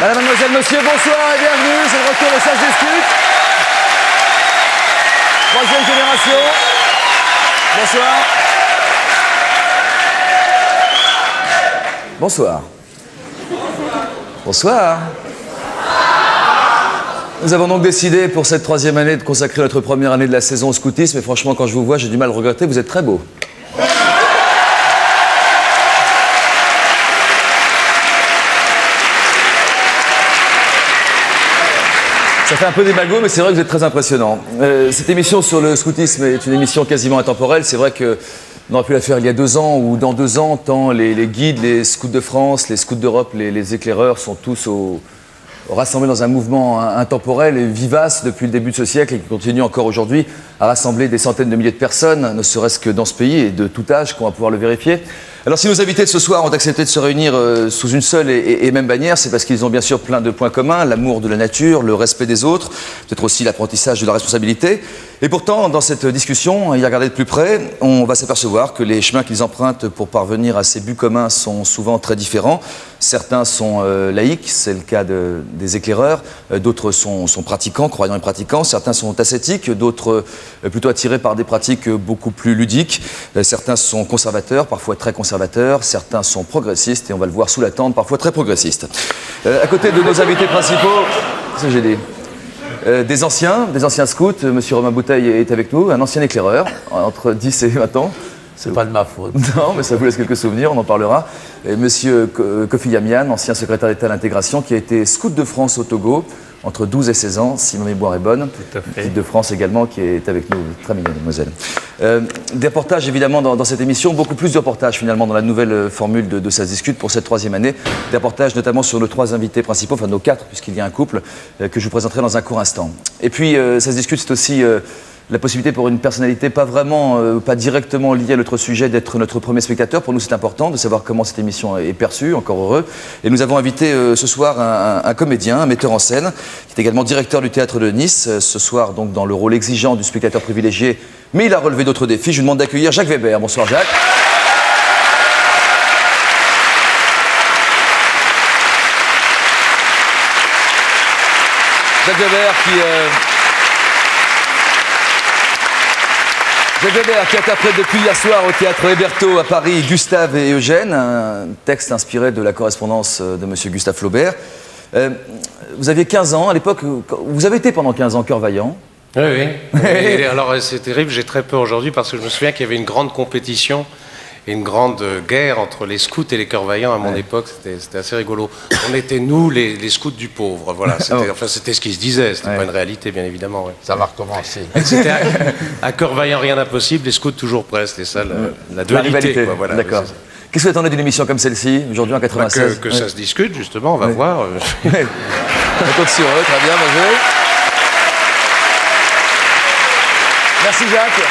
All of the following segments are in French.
Madame, mademoiselle, monsieur, bonsoir et bienvenue. C'est le retour de Ça se discute. Troisième génération. Bonsoir. Bonsoir. Bonsoir. Nous avons donc décidé pour cette troisième année de consacrer notre première année de la saison au scoutisme. Et franchement, quand je vous vois, j'ai du mal à le regretter. Vous êtes très beau. Ça fait un peu démago, mais c'est vrai que vous êtes très impressionnant. Cette émission sur le scoutisme est une émission quasiment intemporelle. C'est vrai qu'on aurait pu la faire il y a 2 ans ou dans 2 ans, tant les guides, les scouts de France, les scouts d'Europe, les éclaireurs sont tous rassemblés dans un mouvement intemporel et vivace depuis le début de ce siècle et qui continue encore aujourd'hui à rassembler des centaines de milliers de personnes, ne serait-ce que dans ce pays et de tout âge, qu'on va pouvoir le vérifier. Alors si nos invités de ce soir ont accepté de se réunir sous une seule et même bannière, c'est parce qu'ils ont bien sûr plein de points communs, l'amour de la nature, le respect des autres, peut-être aussi l'apprentissage de la responsabilité. Et pourtant, dans cette discussion, y regarder de plus près, on va s'apercevoir que les chemins qu'ils empruntent pour parvenir à ces buts communs sont souvent très différents. Certains sont laïcs, c'est le cas des éclaireurs, d'autres sont pratiquants, croyants et pratiquants, certains sont ascétiques, d'autres plutôt attirés par des pratiques beaucoup plus ludiques, certains sont conservateurs, parfois très conservateurs, certains sont progressistes, et on va le voir sous la tente, parfois très progressistes. À côté de nos invités principaux, c'est j'ai dit, des anciens scouts, monsieur Romain Bouteille est avec nous, un ancien éclaireur, entre 10 et 20 ans. C'est pas de ma faute. Non, mais ça vous laisse quelques souvenirs, on en parlera. Et monsieur Kofi Yamian, ancien secrétaire d'État à l'intégration, qui a été scout de France au Togo, entre 12 et 16 ans, si ma mémoire est bonne. Tout à fait. Scout de France également, qui est avec nous, très mignonne, mademoiselle. Des reportages, évidemment, dans cette émission, beaucoup plus de reportages, finalement, dans la nouvelle formule de Ça se discute pour cette troisième année. Des reportages, notamment, sur nos 3 invités principaux, enfin nos 4, puisqu'il y a un couple, que je vous présenterai dans un court instant. Et puis, Ça se discute, c'est aussi la possibilité pour une personnalité pas directement liée à notre sujet d'être notre premier spectateur. Pour nous, c'est important de savoir comment cette émission est perçue, encore heureux. Et nous avons invité ce soir un comédien, un metteur en scène, qui est également directeur du théâtre de Nice, ce soir donc dans le rôle exigeant du spectateur privilégié, mais il a relevé d'autres défis. Je vous demande d'accueillir Jacques Weber. Bonsoir Jacques. Jacques Weber qui interprète depuis hier soir au théâtre Hébertot à Paris Gustave et Eugène, un texte inspiré de la correspondance de monsieur Gustave Flaubert. Vous aviez 15 ans à l'époque, vous avez été pendant 15 ans cœur vaillant. Oui. Et alors c'est terrible, j'ai très peur aujourd'hui parce que je me souviens qu'il y avait une grande compétition et une grande guerre entre les scouts et les cœurs vaillants à mon époque, c'était assez rigolo. On était nous les scouts du pauvre, voilà. C'était ce qui se disait, c'était pas une réalité bien évidemment. Ouais. Ça va recommencer. C'était à cœur vaillant rien d'impossible, les scouts toujours prêts, c'était ça la dualité. Quoi, voilà, d'accord. Qu'est-ce que vous attendez d'une émission comme celle-ci, aujourd'hui en 96 que ça se discute justement, on va voir. On compte sur eux, très bien, bonjour. Merci Jacques.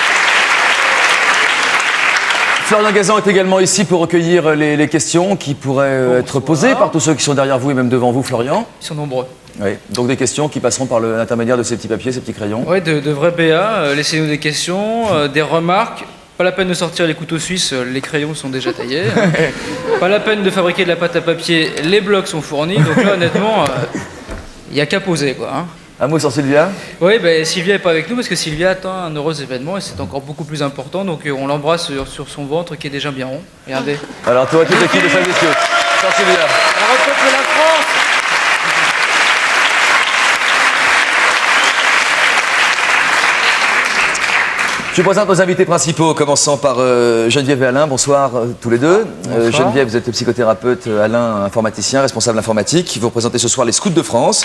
Florian Gazan est également ici pour recueillir les questions qui pourraient être posées par tous ceux qui sont derrière vous et même devant vous, Florian. Ils sont nombreux. Oui, donc des questions qui passeront par l'intermédiaire de ces petits papiers, ces petits crayons. Oui, de vrais BA. Laissez-nous des questions, des remarques. Pas la peine de sortir les couteaux suisses, les crayons sont déjà taillés. Pas la peine de fabriquer de la pâte à papier, les blocs sont fournis. Donc là, honnêtement, il n'y a qu'à poser, quoi. Hein. Un mot sur Sylvia? Oui, Sylvia n'est pas avec nous parce que Sylvia attend un heureux événement et c'est encore beaucoup plus important. Donc on l'embrasse sur son ventre qui est déjà bien rond. Regardez. Alors toi, toute l'équipe de Ça se discute. Ciao Sylvia. On rencontre la France. Je vous présente nos invités principaux, commençant par Geneviève et Alain. Bonsoir tous les deux. Geneviève, vous êtes psychothérapeute, Alain, informaticien, responsable informatique. Vous représentez ce soir les Scouts de France.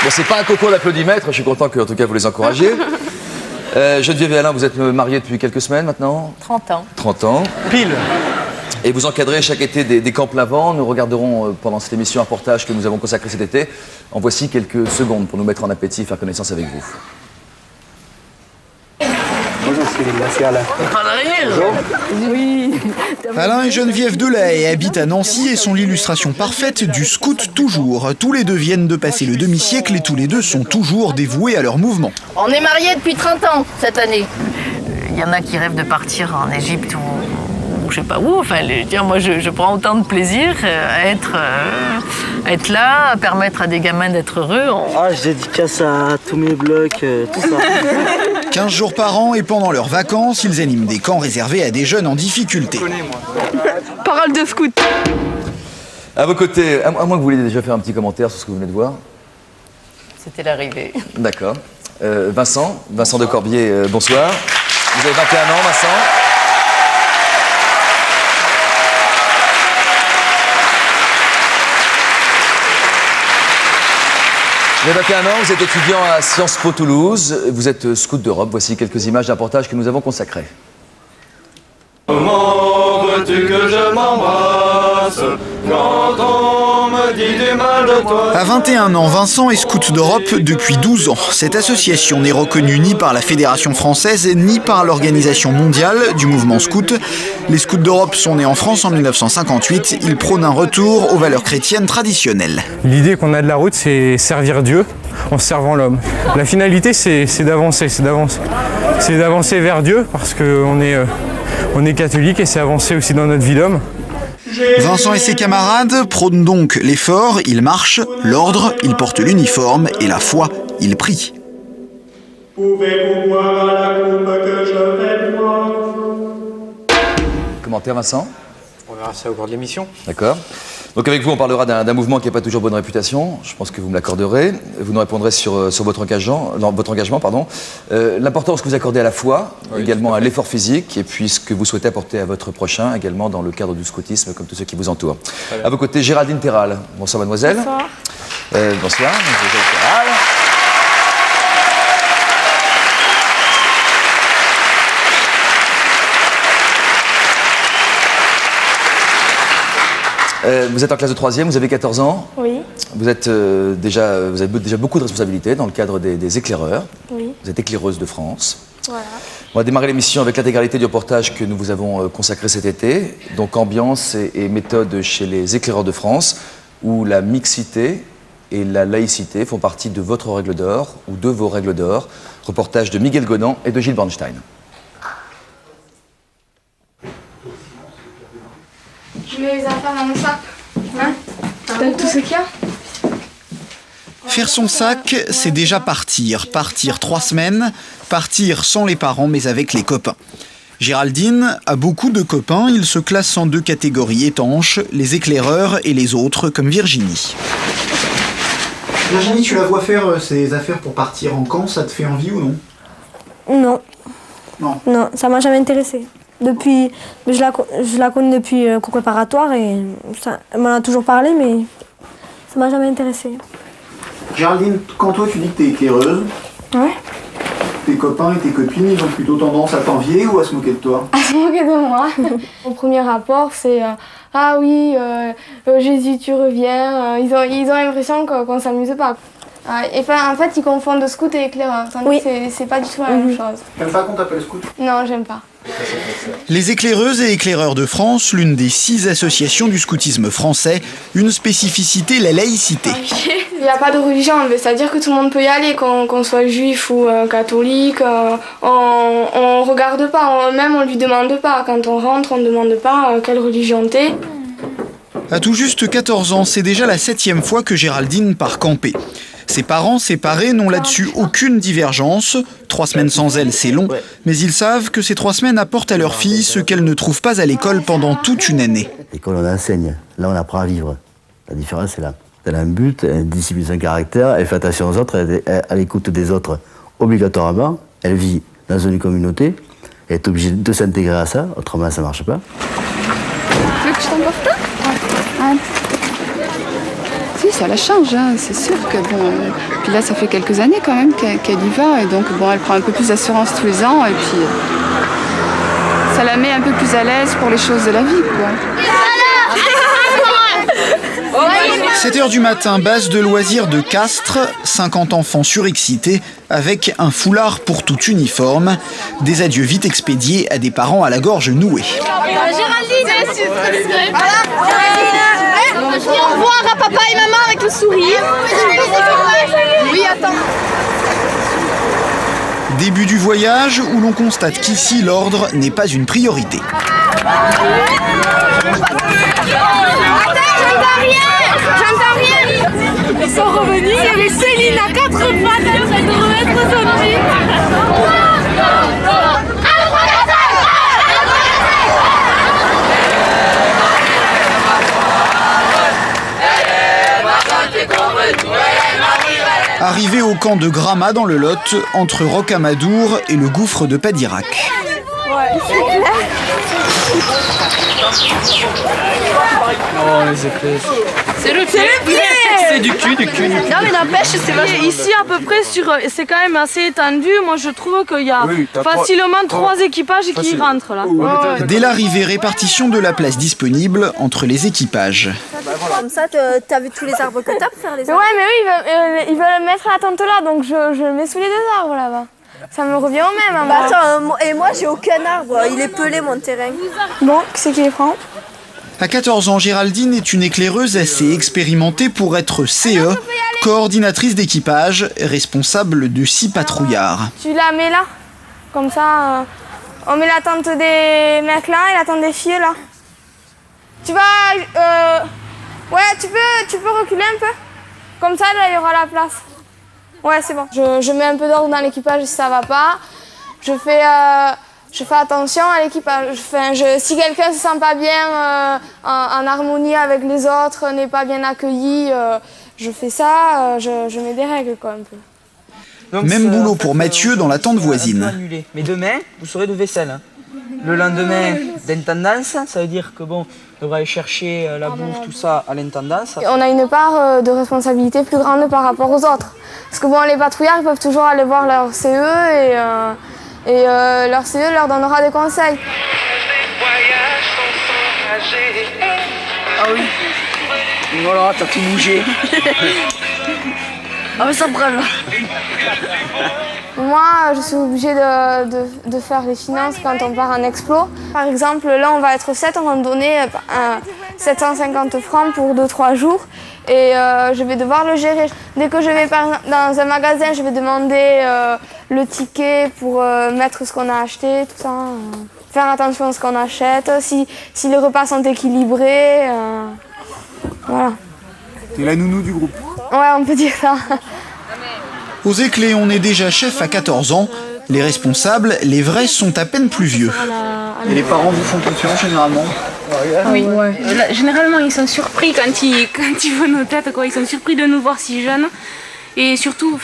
Bon, c'est pas un concours d'applaudimètres, je suis content que, en tout cas, vous les encouragiez. Geneviève et Alain, vous êtes mariés depuis quelques semaines maintenant? 30 ans. 30 ans. Pile. Et vous encadrez chaque été des camps plein vent. Nous regarderons pendant cette émission un reportage que nous avons consacré cet été. En voici quelques secondes pour nous mettre en appétit et faire connaissance avec vous. Bonjour Merci Alain. Oui. Alain et Geneviève Delahaye habitent à Nancy et sont l'illustration parfaite du scout toujours. Tous les deux viennent de passer le demi-siècle et tous les deux sont toujours dévoués à leur mouvement. On est mariés depuis 30 ans cette année. Il y en a qui rêvent de partir en Égypte ou je sais pas où. Enfin, moi, je prends autant de plaisir à être là, à permettre à des gamins d'être heureux. Je dédicace à tous mes blocs, tout ça. 15 jours par an et pendant leurs vacances, ils animent des camps réservés à des jeunes en difficulté. Parole de scout. À vos côtés, à moins que vous vouliez déjà faire un petit commentaire sur ce que vous venez de voir. C'était l'arrivée. D'accord. Vincent de Corbier, bonsoir. Vous avez 21 ans, Vincent. Vous avez 21 ans, vous êtes étudiant à Sciences Po Toulouse, vous êtes scout d'Europe. Voici quelques images d'un reportage que nous avons consacré. Comment veux-tu que je m'embrasse quand on me dit du mal de toi? À 21 ans, Vincent est scout d'Europe depuis 12 ans. Cette association n'est reconnue ni par la Fédération française ni par l'Organisation mondiale du mouvement scout. Les scouts d'Europe sont nés en France en 1958. Ils prônent un retour aux valeurs chrétiennes traditionnelles. L'idée qu'on a de la route, c'est servir Dieu en servant l'homme. La finalité, c'est d'avancer vers Dieu parce qu'on est catholique et c'est avancer aussi dans notre vie d'homme. Vincent et ses camarades prônent donc l'effort, ils marchent, l'ordre, ils portent l'uniforme et la foi, ils prient. Pouvez-vous boire à la coupe que je vais boire? Commentaire, Vincent? On verra ça au cours de l'émission. D'accord. Donc avec vous, on parlera d'un mouvement qui n'a pas toujours bonne réputation. Je pense que vous me l'accorderez. Vous nous répondrez sur votre engagement. L'importance que vous accordez à la foi, également à l'effort physique, et puis ce que vous souhaitez apporter à votre prochain, également dans le cadre du scoutisme, comme tous ceux qui vous entourent. À vos côtés, Géraldine Terral. Bonsoir, mademoiselle. Bonsoir. Bonsoir, mademoiselle Terral. Vous êtes en classe de 3e, vous avez 14 ans. Oui. Vous avez déjà beaucoup de responsabilités dans le cadre des éclaireurs. Oui. Vous êtes éclaireuse de France. Voilà. On va démarrer l'émission avec l'intégralité du reportage que nous vous avons consacré cet été. Donc ambiance et méthode chez les éclaireurs de France, où la mixité et la laïcité font partie de votre règle d'or ou de vos règles d'or. Reportage de Miguel Gonan et de Gilles Bornstein. Je mets les affaires dans mon sac. Hein? Donne tout ce qu'il y a. Faire son sac, c'est déjà partir. Partir 3 semaines, partir sans les parents mais avec les copains. Géraldine a beaucoup de copains, ils se classent en 2 catégories étanches, les éclaireurs et les autres comme Virginie. Virginie, tu la vois faire ses affaires pour partir en camp, ça te fait envie ou non? Non. Non. Non, ça m'a jamais intéressé. Je la connais depuis le cours préparatoire et elle m'en a toujours parlé, mais ça m'a jamais intéressé. Géraldine, quand toi tu dis que t'es éclaireuse, Ouais. tes copains et tes copines, ils ont plutôt tendance à t'envier ou à se moquer de toi? À se moquer de moi. Mon premier rapport, c'est ah oui, Jésus, tu reviens. Ils ont l'impression qu'on s'amuse pas. Et en fait, ils confondent scout et éclaireur. Oui. C'est pas du tout la même chose. T'aimes pas qu'on t'appelle scout? Non, j'aime pas. Les éclaireuses et éclaireurs de France, l'une des 6 associations du scoutisme français, une spécificité, la laïcité. Il n'y a pas de religion, c'est-à-dire que tout le monde peut y aller, qu'on soit juif ou catholique. On regarde pas, même on lui demande pas. Quand on rentre, on ne demande pas quelle religion t'es. À tout juste 14 ans, c'est déjà la 7e fois que Géraldine part camper. Ses parents séparés n'ont là-dessus aucune divergence. 3 semaines sans elle, c'est long, mais ils savent que ces 3 semaines apportent à leur fille ce qu'elle ne trouve pas à l'école pendant toute une année. À l'école, on enseigne. Là, on apprend à vivre. La différence, c'est là. Elle a un but, elle discipline son caractère, elle fait attention aux autres, elle est à l'écoute des autres obligatoirement. Elle vit dans une communauté, elle est obligée de s'intégrer à ça, autrement ça ne marche pas. Tu veux que je t'emporte? Si, ça la change, hein. C'est sûr que bon. Puis là, ça fait quelques années quand même qu'elle y va, et donc bon, elle prend un peu plus d'assurance tous les ans, et puis ça la met un peu plus à l'aise pour les choses de la vie, quoi. Oh, 7h du matin, base de loisirs de Castres, 50 enfants surexcités avec un foulard pour tout uniforme. Des adieux vite expédiés à des parents à la gorge nouée. Géraldine, dis au revoir à papa et maman avec le sourire. Oui, attends. Début du voyage où l'on constate qu'ici l'ordre n'est pas une priorité. J'entends rien. Ils sont revenus, il y avait Céline à 4 pattes en train de remettre son prix. Arrivé au camp de Grama dans le Lot, entre Rocamadour et le gouffre de Padirac. Ouais, c'est clair. Oh, les éclairs. C'est le pied. C'est du cul. Non mais n'empêche, c'est vrai. Ici à peu près c'est quand même assez étendu. Moi je trouve qu'il y a facilement 3 équipages qui rentrent là. Dès l'arrivée, répartition de la place disponible entre les équipages. Comme ça, t'as vu tous les arbres que t'as pour faire les arbres. Ouais, mais oui, ils veulent mettre la tente là, donc je le mets sous les 2 arbres là-bas. Ça me revient au même. Bah attends, et moi j'ai aucun arbre, il est pelé mon terrain. Bon, qui c'est qui les prend? À 14 ans, Géraldine est une éclaireuse assez expérimentée pour être CE, coordinatrice d'équipage, responsable de 6 patrouillards. Tu la mets là, comme ça, on met la tente des mecs là et la tente des filles là. Tu vas... ouais, tu peux reculer un peu. Comme ça, là, il y aura la place. Ouais, c'est bon. Je mets un peu d'ordre dans l'équipage si ça va pas. Je fais attention à l'équipage. Si quelqu'un se sent pas bien en harmonie avec les autres, n'est pas bien accueilli, je fais ça, je mets des règles quoi, un peu. Donc, même boulot pour Mathieu dans la tente voisine. Mais demain, vous serez de vaisselle. Le lendemain d'intendance, ça veut dire que bon, on devra aller chercher la bouffe, tout ça à l'intendance. On a une part de responsabilité plus grande par rapport aux autres. Parce que bon, les patrouillards ils peuvent toujours aller voir leur CE et leur CE leur donnera des conseils. Ah oui. Voilà, t'as tout bougé. Ah mais ça brûle. Moi, je suis obligée de faire les finances quand on part en explo. Par exemple, là, on va être 7, on va me donner 750 francs pour 2-3 jours. Et je vais devoir le gérer. Dès que je vais dans un magasin, je vais demander le ticket pour mettre ce qu'on a acheté, tout ça. Faire attention à ce qu'on achète, si les repas sont équilibrés. Voilà. T'es la nounou du groupe. Ouais, on peut dire ça. Aux Éclés, on est déjà chef à 14 ans. Les responsables, les vrais, sont à peine plus vieux. Et les parents vous font confiance généralement? Oui, ouais. Généralement ils sont surpris quand ils voient nos têtes, quoi. Ils sont surpris de nous voir si jeunes. Et surtout,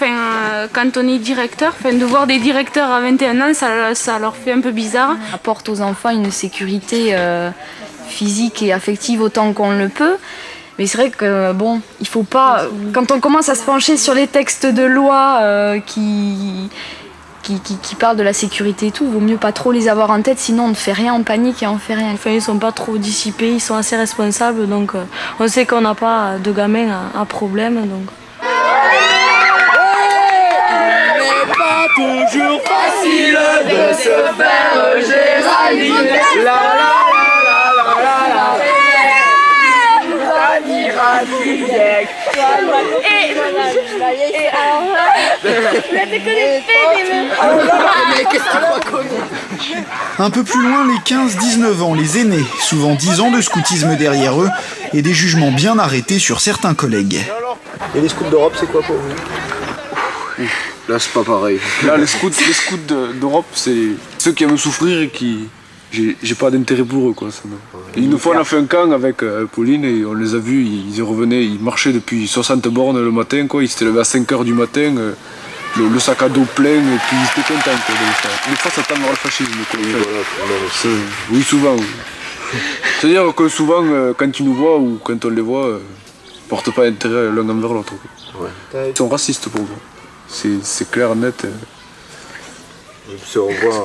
quand on est directeur, de voir des directeurs à 21 ans, ça leur fait un peu bizarre. On apporte aux enfants une sécurité physique et affective autant qu'on le peut. Mais c'est vrai que bon, il faut pas. Quand on commence à se pencher sur les textes de loi qui parlent de la sécurité et tout, il vaut mieux pas trop les avoir en tête, sinon on ne fait rien, on panique et on fait rien. Ils sont pas trop dissipés, ils sont assez responsables, donc on sait qu'on n'a pas de gamins à problème. Donc. Il n'est pas toujours facile de se faire Géraldine. La la la la la la. Un peu plus loin, les 15-19 ans, les aînés, souvent 10 ans de scoutisme derrière eux, et des jugements bien arrêtés sur certains collègues. Et les scouts d'Europe, c'est quoi pour vous? Là, c'est pas pareil. Là, les scouts d'Europe, c'est ceux qui aiment souffrir et qui... J'ai pas d'intérêt pour eux, quoi. Ça, une fois, on a fait un camp avec Pauline et on les a vus, ils revenaient, ils marchaient depuis 60 bornes le matin, quoi. Ils s'étaient levés à 5h du matin, le sac à dos plein, et puis ils étaient contents, quoi, de le faire. Des fois, ça tend vers le fascisme, quoi. Oui, voilà, oui, souvent. Oui. C'est-à-dire que souvent, quand ils nous voient ou quand on les voit, ils portent pas intérêt l'un envers l'autre. Ouais. Ils sont racistes pour moi. C'est clair, net.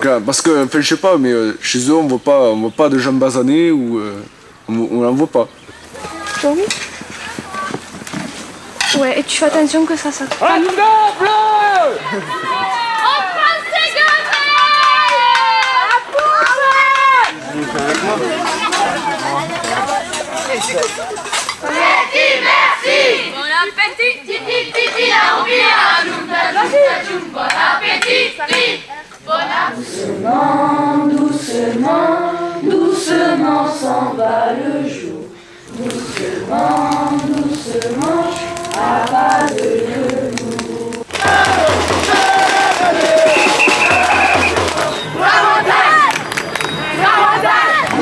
Clair, parce que, enfin, je sais pas, mais chez eux, on voit pas de gens basanés ou on n'en voit pas. Ouais, et tu fais attention que ça te prenne. Merci. Bon appétit, titi, titi, la roupia, bon appétit, bon appétit. Doucement, doucement, doucement s'en va le jour. Doucement, doucement, à pas de genoux.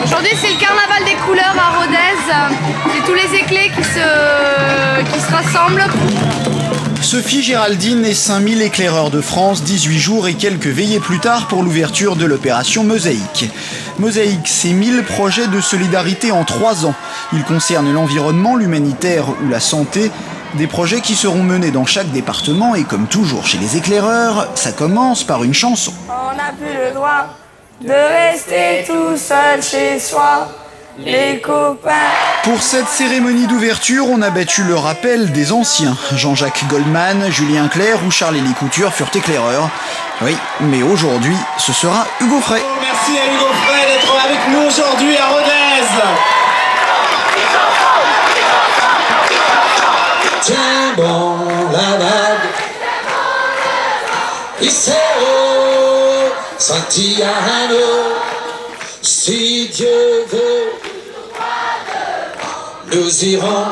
Aujourd'hui, c'est le carnaval des couleurs à Rodez. C'est tous les éclés qui se rassemblent. Sophie Géraldine et 5000 éclaireurs de France, 18 jours et quelques veillées plus tard pour l'ouverture de l'opération Mosaïque. Mosaïque, c'est 1000 projets de solidarité en 3 ans. Ils concernent l'environnement, l'humanitaire ou la santé. Des projets qui seront menés dans chaque département et comme toujours chez les éclaireurs, ça commence par une chanson. On n'a plus le droit de rester tout seul chez soi, les copains. Pour cette cérémonie d'ouverture, on a battu le rappel des anciens. Jean-Jacques Goldman, Julien Clerc ou Charles-Élie Couture furent éclaireurs. Oui, mais aujourd'hui, ce sera Hugo Frey. Merci à Hugo Frey d'être avec nous aujourd'hui à Rodez. Tiens bon la vague, Isséo, Santiano, si Dieu veut, nous irons.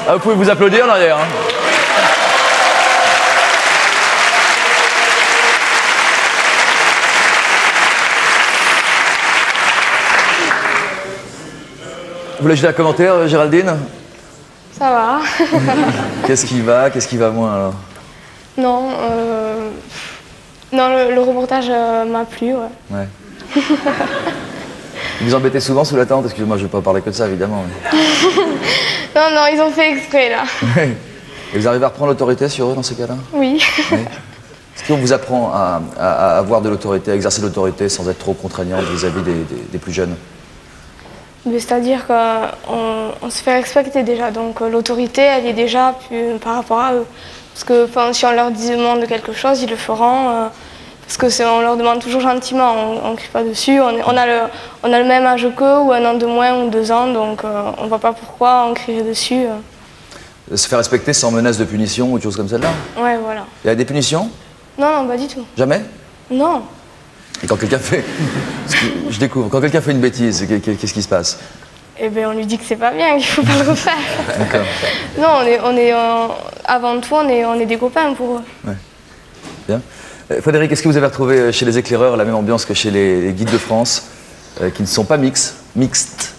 Ah, vous pouvez vous applaudir en arrière. Hein. Vous voulez jeter un commentaire, Géraldine? Ça va. Qu'est-ce qui va moins alors? Non, le reportage m'a plu, ouais. Ouais. Vous embêtez souvent sous la tente? Excusez-moi, je ne vais pas parler que de ça, évidemment. Mais... non, ils ont fait exprès, là. Et vous arrivez à reprendre l'autorité sur eux dans ces cas-là? Oui. Est-ce qu'on vous apprend à avoir de l'autorité, à exercer l'autorité sans être trop contraignante vis-à-vis des plus jeunes? C'est-à-dire qu'on se fait respecter déjà, donc l'autorité, elle est déjà plus par rapport à eux. Parce que si on leur demande quelque chose, ils le feront. Parce qu'on leur demande toujours gentiment, on ne crie pas dessus. On a le même âge qu'eux, ou 1 an de moins, ou 2 ans, donc on ne voit pas pourquoi on crierait dessus. Se faire respecter sans menace de punition ou des choses comme celle-là? Ouais, voilà. Il y a des punitions? Non, pas du tout. Jamais? Non. Et quand quelqu'un fait... Je découvre, quand quelqu'un fait une bêtise, qu'est-ce qui se passe? Eh bien, on lui dit que c'est pas bien, qu'il faut pas le refaire. D'accord. Non, avant tout, on est des copains pour eux. Ouais. Bien. Frédéric, est-ce que vous avez retrouvé chez les éclaireurs la même ambiance que chez les guides de France, qui ne sont pas mixtes?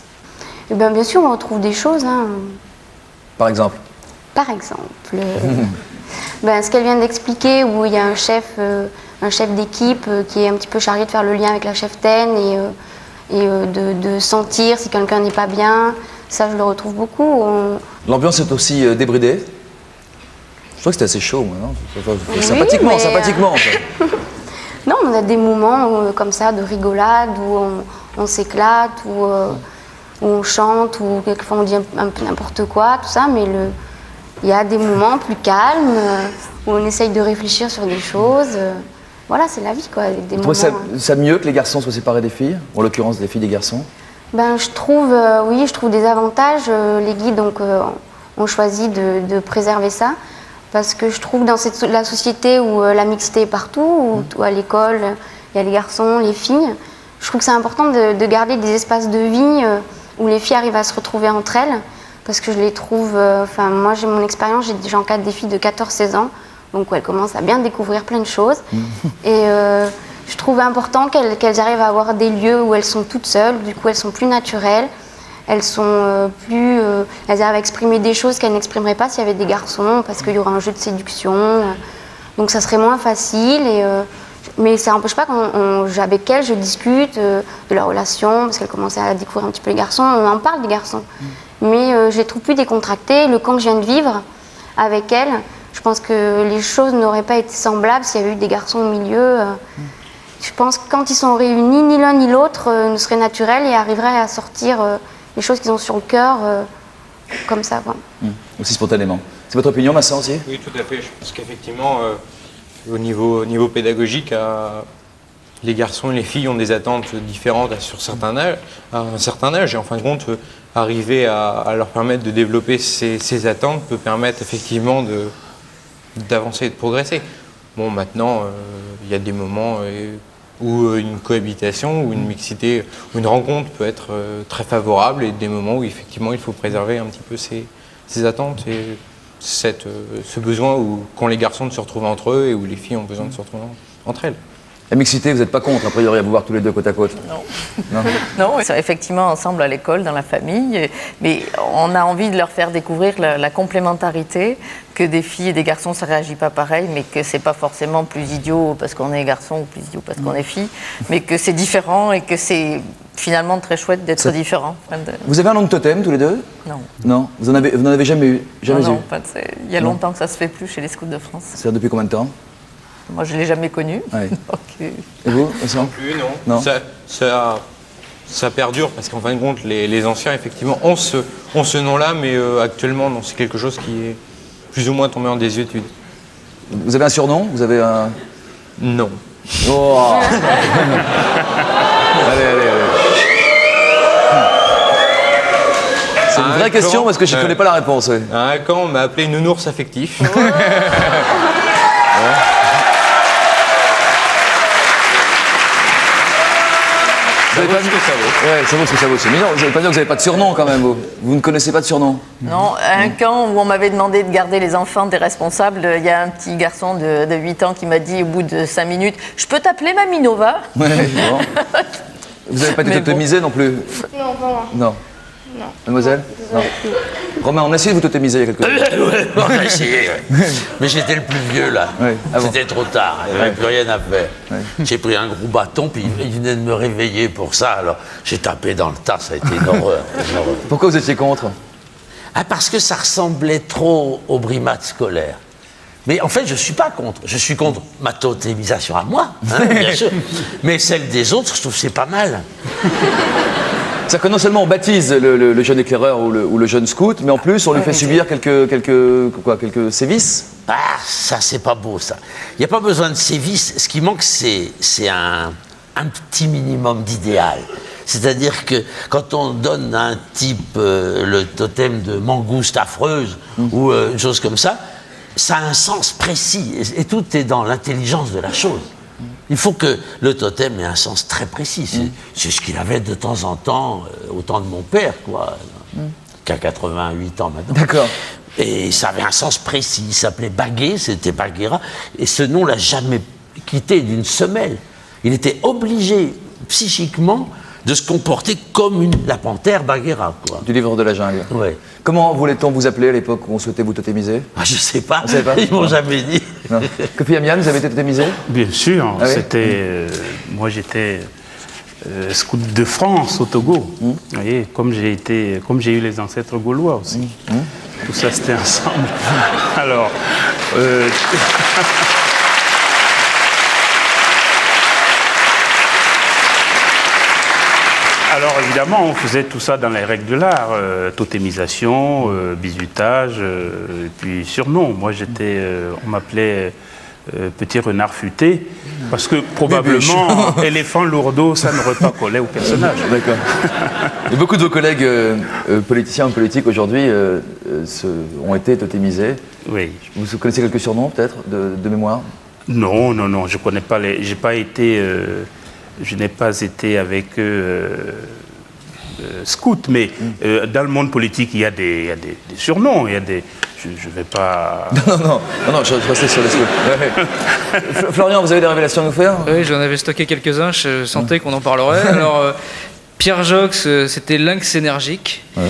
Eh bien sûr, on retrouve des choses. Hein. Par exemple? Par exemple, ce qu'elle vient d'expliquer, où il y a un chef d'équipe qui est un petit peu chargé de faire le lien avec la cheftaine et de sentir si quelqu'un n'est pas bien. Ça, je le retrouve beaucoup. L'ambiance est aussi débridée? Je crois que c'était assez chaud, moi, non? Oui, sympathiquement, mais sympathiquement. En fait. Non, on a des moments comme ça de rigolade où on s'éclate, où on chante, où quelquefois on dit un peu n'importe quoi, tout ça, mais il y a des moments plus calmes où on essaye de réfléchir sur des choses. Voilà, c'est la vie, quoi. Des moments... ça mieux que les garçons soient séparés des filles, en l'occurrence des filles des garçons? Je trouve des avantages. Les guides ont choisi de préserver ça. Parce que je trouve dans la société où la mixité est partout, où à l'école, il y a les garçons, les filles, je trouve que c'est important de garder des espaces de vie où les filles arrivent à se retrouver entre elles. Parce que je les trouve... moi, j'ai mon expérience, j'encadre des filles de 14-16 ans, donc elles commencent à bien découvrir plein de choses. Et je trouve important qu'elles arrivent à avoir des lieux où elles sont toutes seules, du coup elles sont plus naturelles. Elles sont elles arrivent à exprimer des choses qu'elles n'exprimeraient pas s'il y avait des garçons, parce qu'il y aura un jeu de séduction. Donc ça serait moins facile. Et Mais ça n'empêche pas qu'avec elle, je discute de leur relation, parce qu'elle commençait à découvrir un petit peu les garçons. On en parle des garçons. Mais je les trouve plus décontractés. Le camp que je viens de vivre avec elle, je pense que les choses n'auraient pas été semblables s'il y avait eu des garçons au milieu. Je pense que quand ils sont réunis, ni l'un ni l'autre ne serait naturel et arriverait à sortir les choses qu'ils ont sur le cœur comme ça. Quoi. Aussi spontanément. C'est votre opinion, Vincent, aussi? Oui, tout à fait. Je pense qu'effectivement, au niveau pédagogique, les garçons et les filles ont des attentes différentes à un certain âge. Et en fin de compte, arriver à leur permettre de développer ces attentes peut permettre effectivement d'avancer et de progresser. Bon, maintenant, il y a des moments où une cohabitation ou une mixité ou une rencontre peut être très favorable et des moments où effectivement il faut préserver un petit peu ces attentes et ce besoin qu'ont les garçons de se retrouver entre eux et où les filles ont besoin de se retrouver entre elles. La mixité, vous n'êtes pas contre, a priori, à vous voir tous les deux côte à côte? Non. Non, ils sont effectivement ensemble à l'école, dans la famille, mais on a envie de leur faire découvrir la complémentarité, que des filles et des garçons, ça ne réagit pas pareil, mais que c'est pas forcément plus idiot parce qu'on est garçon ou plus idiot parce qu'on est fille, mais que c'est différent et que c'est finalement très chouette d'être différent. Vous avez un nom de totem, tous les deux? Non. Non, vous n'en avez jamais eu? Jamais eu? Il y a longtemps que ça se fait plus chez les scouts de France. C'est depuis combien de temps? Moi, je ne l'ai jamais connu. Ouais. Donc, et vous, non plus, non. Ça perdure parce qu'en fin de compte, les anciens, effectivement, ont ce nom-là, mais actuellement, non, c'est quelque chose qui est plus ou moins tombé en désuétude. Vous avez un surnom? Vous avez un... Non. Oh. Allez. C'est une vraie question parce que je ne connais pas la réponse. Ouais. À un camp, on m'a appelé nounours affectif. Ça vaut ce que ça vaut. Ouais, ça vaut ce que ça vaut. Mais non, vous n'allez pas dire que vous n'avez pas de surnom quand même. Vous ne connaissez pas de surnom? Non, à un camp où on m'avait demandé de garder les enfants des responsables, il y a un petit garçon de 8 ans qui m'a dit au bout de 5 minutes « Je peux t'appeler Mamie Nova ?» Ouais, bon. Vous n'avez pas été totémisé non plus? Non, pas moi. Non. Mademoiselle? Non. Romain, on a essayé de vous totémiser il y a quelques jours. Ouais, on a essayé, ouais. Mais j'étais le plus vieux là. Ouais. Ah bon. C'était trop tard, il n'y avait plus rien à faire. Ouais. J'ai pris un gros bâton, puis il venait de me réveiller pour ça, alors j'ai tapé dans le tas, ça a été une horreur. Pourquoi vous étiez contre? Parce que ça ressemblait trop aux brimades scolaires. Mais en fait, je ne suis pas contre. Je suis contre ma totémisation à moi, hein, bien sûr. Mais celle des autres, je trouve que c'est pas mal. C'est-à-dire que non seulement on baptise le jeune éclaireur ou le jeune scout, mais en plus on lui fait subir quelques sévices. Ah, ça c'est pas beau ça. Il n'y a pas besoin de sévices. Ce qui manque, c'est un petit minimum d'idéal. C'est-à-dire que quand on donne à un type le totem de mangouste affreuse ou une chose comme ça, ça a un sens précis. Et tout est dans l'intelligence de la chose. Il faut que le totem ait un sens très précis. C'est ce qu'il avait de temps en temps au temps de mon père, quoi, qui a 88 ans maintenant. D'accord. Et ça avait un sens précis. Il s'appelait Baguet, c'était Bagheera. Et ce nom l'a jamais quitté d'une semelle. Il était obligé, psychiquement, de se comporter comme la panthère Bagheera, quoi. Du livre de la jungle. Oui. Comment voulait-on vous appeler à l'époque où on souhaitait vous totémiser? Je ne sais pas. Vous savez pas? Ils m'ont jamais dit. Kofi Amian, vous avez été totémisé? Bien sûr. Ah oui? C'était, moi, j'étais scout de France au Togo. Vous voyez, comme j'ai eu les ancêtres gaulois aussi. Tout ça, c'était ensemble. Alors. Alors évidemment, on faisait tout ça dans les règles de l'art, totémisation, bizutage, et puis surnom. Moi, on m'appelait Petit Renard Futé, parce que probablement, éléphant lourdeau, ça n'aurait pas collé au personnage. D'accord. Et beaucoup de vos collègues politiciens ou politiques aujourd'hui ont été totémisés. Oui. Vous connaissez quelques surnoms peut-être de mémoire? Non, je connais pas les. Je n'ai pas été avec eux scouts, mais dans le monde politique, il y a des surnoms, il y a des... Je ne vais pas... Non, je restais sur les scouts. Florian, vous avez des révélations à nous faire? Oui, j'en avais stocké quelques-uns, je sentais qu'on en parlerait. Alors, Pierre Jox, c'était lynx énergique. Ouais.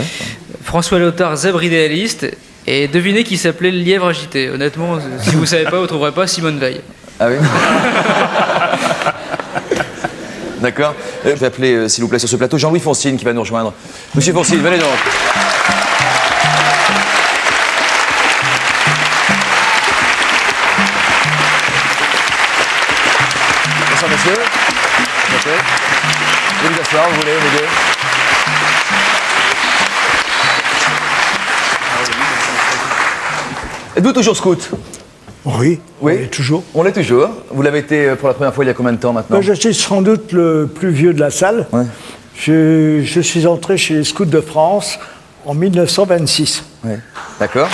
François Léotard, zèbre idéaliste. Et devinez qui s'appelait le lièvre agité. Honnêtement, si vous ne savez pas, vous ne trouverez pas Simone Veil. Ah oui. D'accord. Je vais appeler, s'il vous plaît, sur ce plateau, Jean-Louis Foncine qui va nous rejoindre. Monsieur Foncine, venez donc. Bonsoir, monsieur. Merci. Vous vous asseoir, vous voulez, les deux. Êtes-vous toujours scout? Oui, on l'est toujours. On l'est toujours. Vous l'avez été pour la première fois il y a combien de temps maintenant? Je suis sans doute le plus vieux de la salle. Ouais. Je suis entré chez les Scouts de France en 1926. Ouais. D'accord.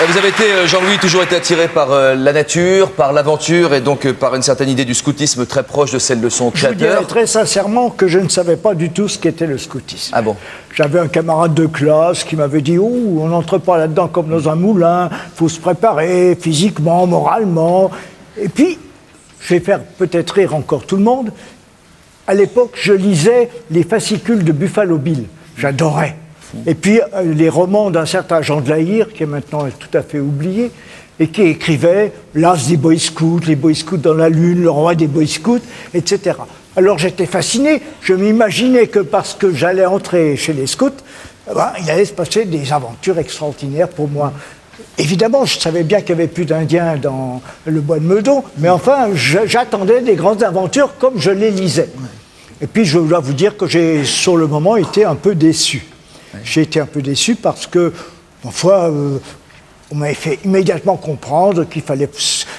Vous avez été, Jean-Louis, toujours été attiré par la nature, par l'aventure et donc par une certaine idée du scoutisme très proche de celle de son Je vous dirais créateur. très sincèrement que je ne savais pas du tout ce qu'était le scoutisme. Ah bon? J'avais un camarade de classe qui m'avait dit « Oh, on n'entre pas là-dedans comme dans un moulin, il faut se préparer physiquement, moralement. » Et puis, je vais faire peut-être rire encore tout le monde, à l'époque, je lisais les fascicules de Buffalo Bill. J'adorais. Et puis, les romans d'un certain Jean de la Hire, qui est maintenant tout à fait oublié, et qui écrivait l'as des Boy Scouts, les Boy Scouts dans la Lune, le roi des Boy Scouts, etc. Alors j'étais fasciné, je m'imaginais que parce que j'allais entrer chez les scouts, il allait se passer des aventures extraordinaires pour moi. Évidemment, je savais bien qu'il n'y avait plus d'Indiens dans le bois de Meudon, mais enfin, j'attendais des grandes aventures comme je les lisais. Et puis, je dois vous dire que j'ai, sur le moment, été un peu déçu. J'ai été un peu déçu parce que, parfois, on m'avait fait immédiatement comprendre qu'il fallait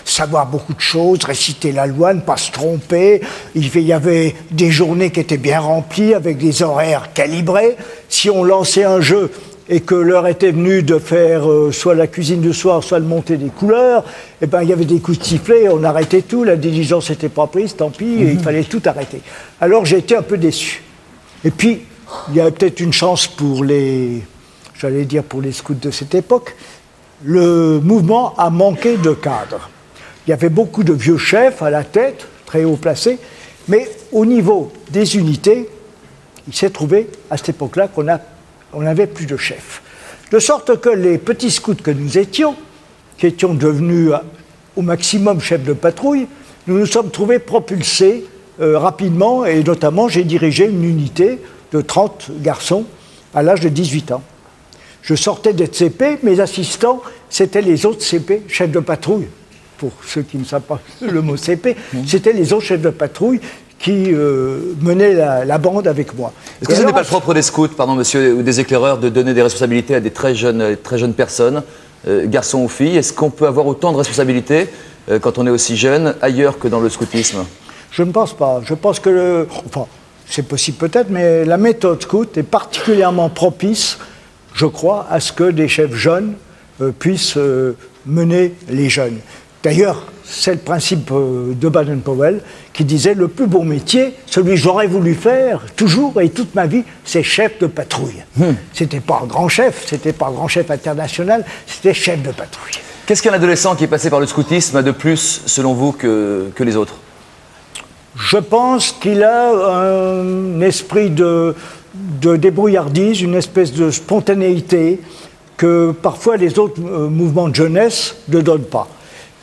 savoir beaucoup de choses, réciter la loi, ne pas se tromper. Il y avait des journées qui étaient bien remplies, avec des horaires calibrés. Si on lançait un jeu et que l'heure était venue de faire soit la cuisine du soir, soit le monter des couleurs, eh ben, il y avait des coups de sifflet, on arrêtait tout, la diligence n'était pas prise, tant pis, et il fallait tout arrêter. Alors j'ai été un peu déçu. Et puis, il y a peut-être une chance pour les scouts de cette époque. Le mouvement a manqué de cadre. Il y avait beaucoup de vieux chefs à la tête, très haut placés, mais au niveau des unités, il s'est trouvé à cette époque-là qu'on n'avait plus de chefs. De sorte que les petits scouts que nous étions, qui étions devenus au maximum chefs de patrouille, nous nous sommes trouvés propulsés rapidement, et notamment j'ai dirigé une unité de 30 garçons à l'âge de 18 ans. Je sortais d'être CP, mes assistants, c'était les autres CP, chefs de patrouille. Pour ceux qui ne savent pas le mot CP, c'était les autres chefs de patrouille qui menaient la bande avec moi. Est-ce que ce n'est pas le propre des scouts, pardon monsieur, ou des éclaireurs, de donner des responsabilités à des très jeunes personnes, garçons ou filles? Est-ce qu'on peut avoir autant de responsabilités quand on est aussi jeune, ailleurs que dans le scoutisme? Je ne pense pas. Je pense que c'est possible peut-être, mais la méthode scout est particulièrement propice, je crois, à ce que des chefs jeunes puissent mener les jeunes. D'ailleurs, c'est le principe de Baden-Powell qui disait le plus beau métier, celui que j'aurais voulu faire toujours et toute ma vie, c'est chef de patrouille. C'était pas un grand chef, c'était pas un grand chef international, c'était chef de patrouille. Qu'est-ce qu'un adolescent qui est passé par le scoutisme a de plus, selon vous, que les autres? Je pense qu'il a un esprit de débrouillardise, une espèce de spontanéité que parfois les autres mouvements de jeunesse ne donnent pas.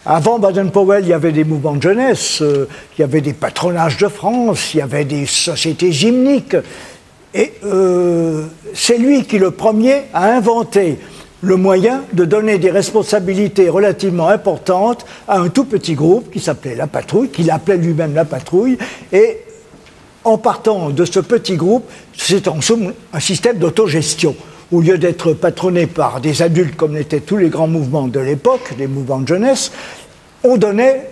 Avant Baden-Powell, il y avait des mouvements de jeunesse, il y avait des patronages de France, il y avait des sociétés gymniques. Et c'est lui qui, le premier, a inventé le moyen de donner des responsabilités relativement importantes à un tout petit groupe qui s'appelait la patrouille, qu'il appelait lui-même la patrouille, et en partant de ce petit groupe, c'est en somme un système d'autogestion. Au lieu d'être patronné par des adultes comme l'étaient tous les grands mouvements de l'époque, les mouvements de jeunesse, on donnait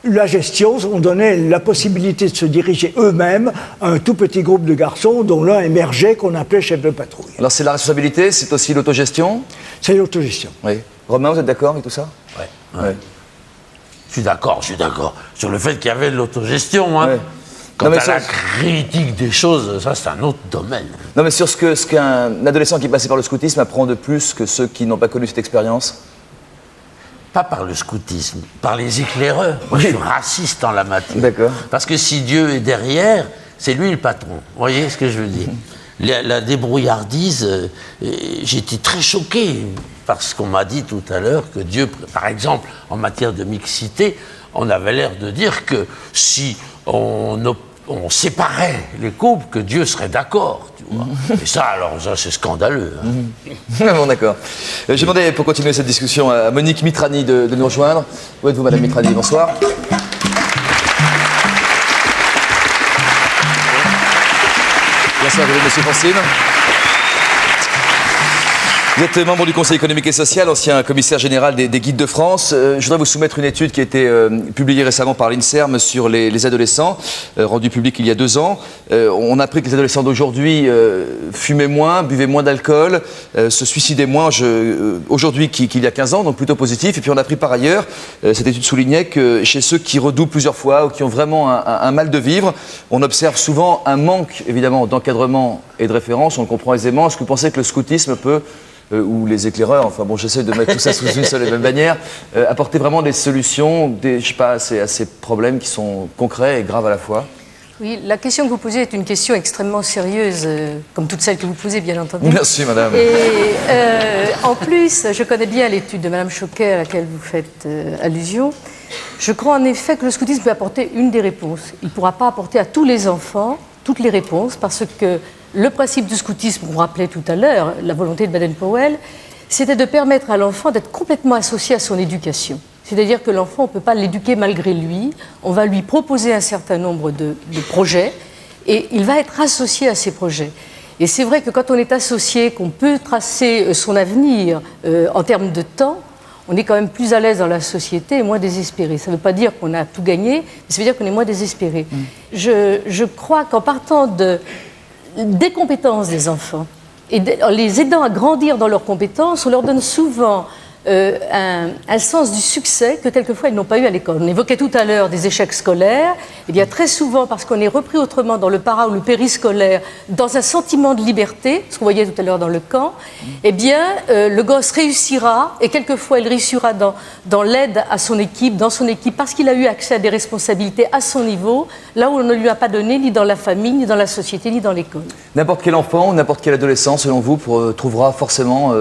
la gestion, on donnait la possibilité de se diriger eux-mêmes à un tout petit groupe de garçons dont l'un émergeait qu'on appelait chef de patrouille. Alors c'est la responsabilité, c'est aussi l'autogestion? C'est l'autogestion. Oui. Romain, vous êtes d'accord avec tout ça? Ouais. Je suis d'accord sur le fait qu'il y avait de l'autogestion. Hein. Ouais. Quant à la critique des choses, ça c'est un autre domaine. Non mais sur ce qu'un adolescent qui est passé par le scoutisme apprend de plus que ceux qui n'ont pas connu cette expérience? Pas par le scoutisme, par les éclaireurs. Moi je suis raciste en la matière. D'accord. Parce que si Dieu est derrière, c'est lui le patron. Vous voyez ce que je veux dire? la débrouillardise, j'étais très choqué par ce qu'on m'a dit tout à l'heure, que Dieu, par exemple, en matière de mixité, on avait l'air de dire que si on séparait les couples, que Dieu serait d'accord, tu vois. Et ça, alors, ça, c'est scandaleux. Hein. Bon, d'accord. J'ai demandé, pour continuer cette discussion, à Monique Mitrani de nous rejoindre. Où êtes-vous, Madame Mitrani? Bonsoir. Bonsoir, Monsieur Francine. Vous êtes membre du Conseil économique et social, ancien commissaire général des Guides de France. Je voudrais vous soumettre une étude qui a été publiée récemment par l'INSERM sur les adolescents, rendue publique il y a 2 ans. On a appris que les adolescents d'aujourd'hui fumaient moins, buvaient moins d'alcool, se suicidaient moins aujourd'hui qu'il y a 15 ans, donc plutôt positif. Et puis on a appris par ailleurs, cette étude soulignait que chez ceux qui redoublent plusieurs fois ou qui ont vraiment un mal de vivre, on observe souvent un manque évidemment d'encadrement et de référence, on le comprend aisément. Est-ce que vous pensez que le scoutisme peut ou les éclaireurs, enfin bon, j'essaie de mettre tout ça sous une seule et même bannière, apporter vraiment des solutions, je sais pas, à ces problèmes qui sont concrets et graves à la fois? Oui, la question que vous posez est une question extrêmement sérieuse, comme toutes celles que vous posez, bien entendu. Merci, madame. Et en plus, je connais bien l'étude de madame Choquet à laquelle vous faites allusion. Je crois en effet que le scoutisme peut apporter une des réponses. Il ne pourra pas apporter à tous les enfants toutes les réponses, parce que le principe du scoutisme, qu'on rappelait tout à l'heure, la volonté de Baden-Powell, c'était de permettre à l'enfant d'être complètement associé à son éducation. C'est-à-dire que l'enfant, on ne peut pas l'éduquer malgré lui, on va lui proposer un certain nombre de projets et il va être associé à ces projets. Et c'est vrai que quand on est associé, qu'on peut tracer son avenir en termes de temps, on est quand même plus à l'aise dans la société et moins désespéré. Ça ne veut pas dire qu'on a tout gagné, mais ça veut dire qu'on est moins désespéré. Je crois qu'en partant des compétences des enfants et en les aidant à grandir dans leurs compétences, on leur donne souvent un sens du succès que quelquefois ils n'ont pas eu à l'école. On évoquait tout à l'heure des échecs scolaires. Eh bien, très souvent, parce qu'on est repris autrement dans le para ou le périscolaire, dans un sentiment de liberté, ce qu'on voyait tout à l'heure dans le camp, eh bien, le gosse réussira, et quelquefois il réussira dans l'aide à son équipe, dans son équipe, parce qu'il a eu accès à des responsabilités à son niveau, là où on ne lui a pas donné, ni dans la famille, ni dans la société, ni dans l'école. N'importe quel enfant, n'importe quel adolescent, selon vous, trouvera forcément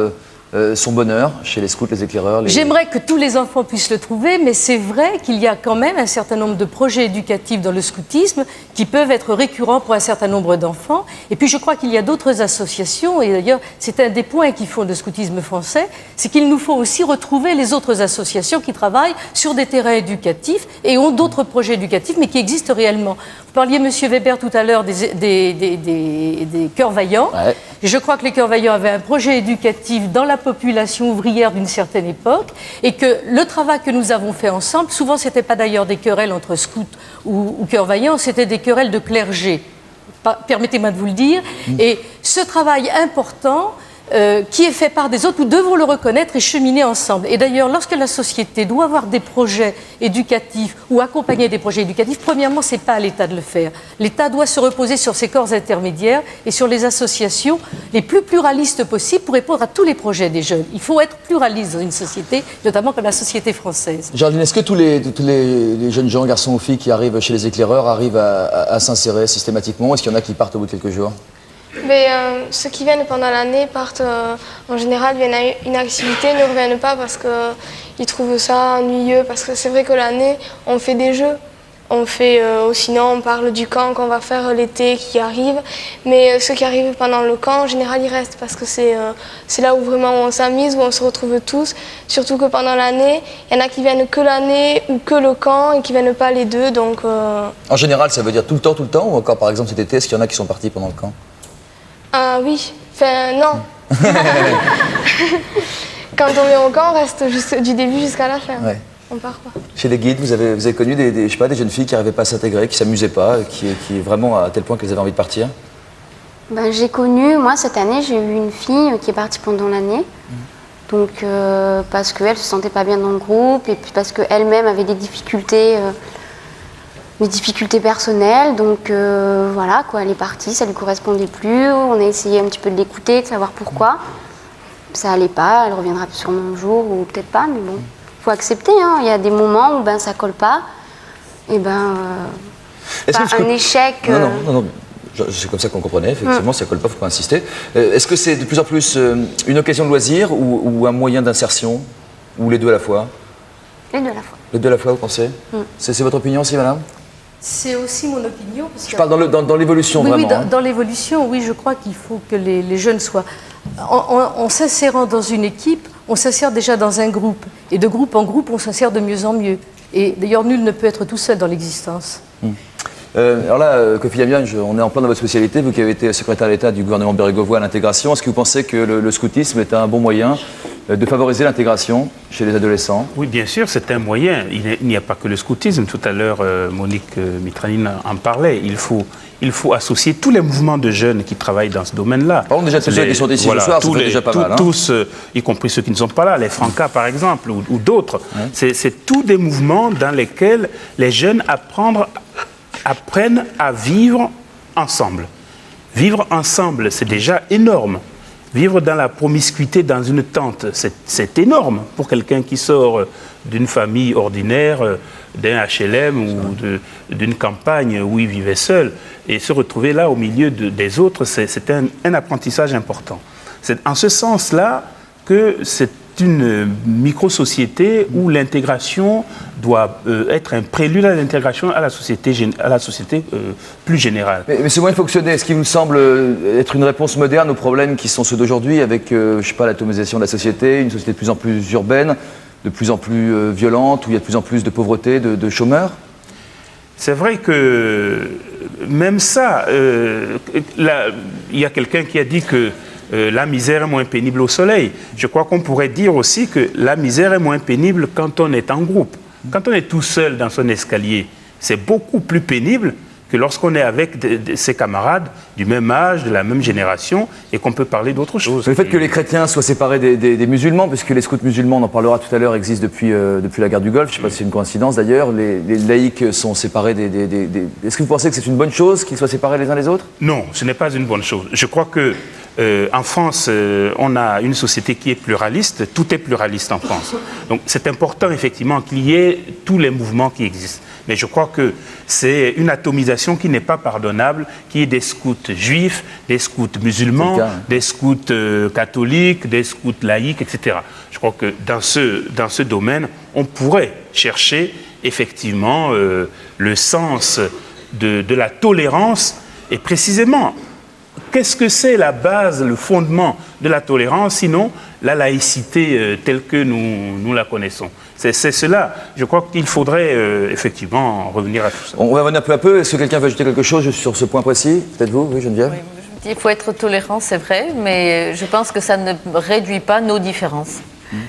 son bonheur chez les scouts, les éclaireurs. J'aimerais que tous les enfants puissent le trouver, mais c'est vrai qu'il y a quand même un certain nombre de projets éducatifs dans le scoutisme qui peuvent être récurrents pour un certain nombre d'enfants. Et puis je crois qu'il y a d'autres associations, et d'ailleurs c'est un des points qui font le scoutisme français, c'est qu'il nous faut aussi retrouver les autres associations qui travaillent sur des terrains éducatifs et ont d'autres projets éducatifs, mais qui existent réellement. Vous parliez, monsieur Weber, tout à l'heure des Cœurs Vaillants. Ouais. Je crois que les Cœurs Vaillants avaient un projet éducatif dans la population ouvrière d'une certaine époque, et que le travail que nous avons fait ensemble, souvent c'était pas d'ailleurs des querelles entre scouts ou Cœurs Vaillants, c'était des querelles de clergé. Permettez-moi de vous le dire. Et ce travail important qui est fait par des autres, nous devons le reconnaître et cheminer ensemble. Et d'ailleurs, lorsque la société doit avoir des projets éducatifs ou accompagner des projets éducatifs, premièrement, ce n'est pas à l'État de le faire. L'État doit se reposer sur ses corps intermédiaires et sur les associations les plus pluralistes possibles pour répondre à tous les projets des jeunes. Il faut être pluraliste dans une société, notamment comme la société française. Géraldine, est-ce que tous les jeunes gens, garçons ou filles qui arrivent chez les éclaireurs arrivent à s'insérer systématiquement? Est-ce qu'il y en a qui partent au bout de quelques jours? Mais ceux qui viennent pendant l'année partent en général, viennent à une activité, ne reviennent pas parce qu'ils trouvent ça ennuyeux. Parce que c'est vrai que l'année, on fait des jeux. On fait, sinon on parle du camp qu'on va faire l'été qui arrive. Mais ceux qui arrivent pendant le camp, en général, ils restent parce que c'est là où vraiment on s'amuse, où on se retrouve tous. Surtout que pendant l'année, il y en a qui viennent que l'année ou que le camp et qui ne viennent pas les deux. Donc, En général, ça veut dire tout le temps ou encore par exemple cet été, est-ce qu'il y en a qui sont partis pendant le camp? Ah oui, enfin non. Quand on vient au camp, on reste du début jusqu'à la fin. Ouais. On part pas. Chez les guides, vous avez connu des jeunes filles qui n'arrivaient pas à s'intégrer, qui ne s'amusaient pas, qui vraiment à tel point qu'elles avaient envie de partir? Ben, j'ai connu, moi cette année, j'ai eu une fille qui est partie pendant l'année. Donc parce qu'elle ne se sentait pas bien dans le groupe et puis parce qu'elle-même avait des difficultés personnelles, donc voilà quoi, elle est partie, ça lui correspondait plus, on a essayé un petit peu de l'écouter, de savoir pourquoi, ça allait pas, elle reviendra sûrement un jour ou peut-être pas, mais bon, faut accepter, hein. Il y a des moments où ça colle pas, et un échec... Non. C'est comme ça qu'on comprenait, effectivement, si ça colle pas, il ne faut pas insister. Est-ce que c'est de plus en plus une occasion de loisir ou un moyen d'insertion? Ou les deux à la fois? Les deux à la fois. Les deux à la fois, vous pensez? C'est votre opinion aussi, madame? C'est aussi mon opinion. Parce Je parle dans l'évolution, oui, vraiment. Oui, dans l'évolution, oui, je crois qu'il faut que les jeunes soient... En s'insérant dans une équipe, on s'insère déjà dans un groupe. Et de groupe en groupe, on s'insère de mieux en mieux. Et d'ailleurs, nul ne peut être tout seul dans l'existence. Alors là, Kofi Amian, on est en plein dans votre spécialité, vous qui avez été secrétaire d'État du gouvernement Bérégovois à l'intégration. Est-ce que vous pensez que le scoutisme est un bon moyen de favoriser l'intégration chez les adolescents? Oui, bien sûr, c'est un moyen. Il n'y a pas que le scoutisme. Tout à l'heure, Monique Mitranine en parlait. Il faut associer tous les mouvements de jeunes qui travaillent dans ce domaine-là. Par exemple, déjà tous ceux qui sont ici ce soir, ça fait déjà pas mal. Tous, y compris ceux qui ne sont pas là, les Francas par exemple, ou d'autres. C'est tous des mouvements dans lesquels les jeunes apprennent à vivre ensemble. Vivre ensemble, c'est déjà énorme. Vivre dans la promiscuité dans une tente, c'est énorme pour quelqu'un qui sort d'une famille ordinaire, d'un HLM ou d'une campagne où il vivait seul. Et se retrouver là au milieu des autres, c'est un apprentissage important. C'est en ce sens-là que c'est une micro-société où l'intégration doit être un prélude à l'intégration à la société plus générale. Mais ce moyen de fonctionner, est-ce qu'il vous semble être une réponse moderne aux problèmes qui sont ceux d'aujourd'hui avec, je sais pas, l'atomisation de la société, une société de plus en plus urbaine, de plus en plus violente, où il y a de plus en plus de pauvreté, de chômeurs? C'est vrai que même ça, il y a quelqu'un qui a dit que la misère est moins pénible au soleil. Je crois qu'on pourrait dire aussi que la misère est moins pénible quand on est en groupe. Quand on est tout seul dans son escalier, c'est beaucoup plus pénible que lorsqu'on est avec ses camarades du même âge, de la même génération, et qu'on peut parler d'autre chose. Le fait que les chrétiens soient séparés des musulmans, puisque les scouts musulmans, on en parlera tout à l'heure, existent depuis la guerre du Golfe, je ne sais pas si c'est une coïncidence d'ailleurs, les laïcs sont séparés Est-ce que vous pensez que c'est une bonne chose qu'ils soient séparés les uns des autres? Non, ce n'est pas une bonne chose. Je crois que en France, on a une société qui est pluraliste, tout est pluraliste en France. Donc c'est important effectivement qu'il y ait tous les mouvements qui existent. Mais je crois que c'est une atomisation qui n'est pas pardonnable, qu'il y ait des scouts juifs, des scouts musulmans, des scouts catholiques, des scouts laïcs, etc. Je crois que dans ce domaine, on pourrait chercher effectivement le sens de la tolérance et précisément, qu'est-ce que c'est la base, le fondement de la tolérance, sinon la laïcité telle que nous la connaissons? C'est cela. Je crois qu'il faudrait effectivement revenir à tout ça. On va revenir peu à peu. Est-ce que quelqu'un veut ajouter quelque chose sur ce point précis? Peut-être vous, oui, Geneviève? Oui, il faut être tolérant, c'est vrai, mais je pense que ça ne réduit pas nos différences.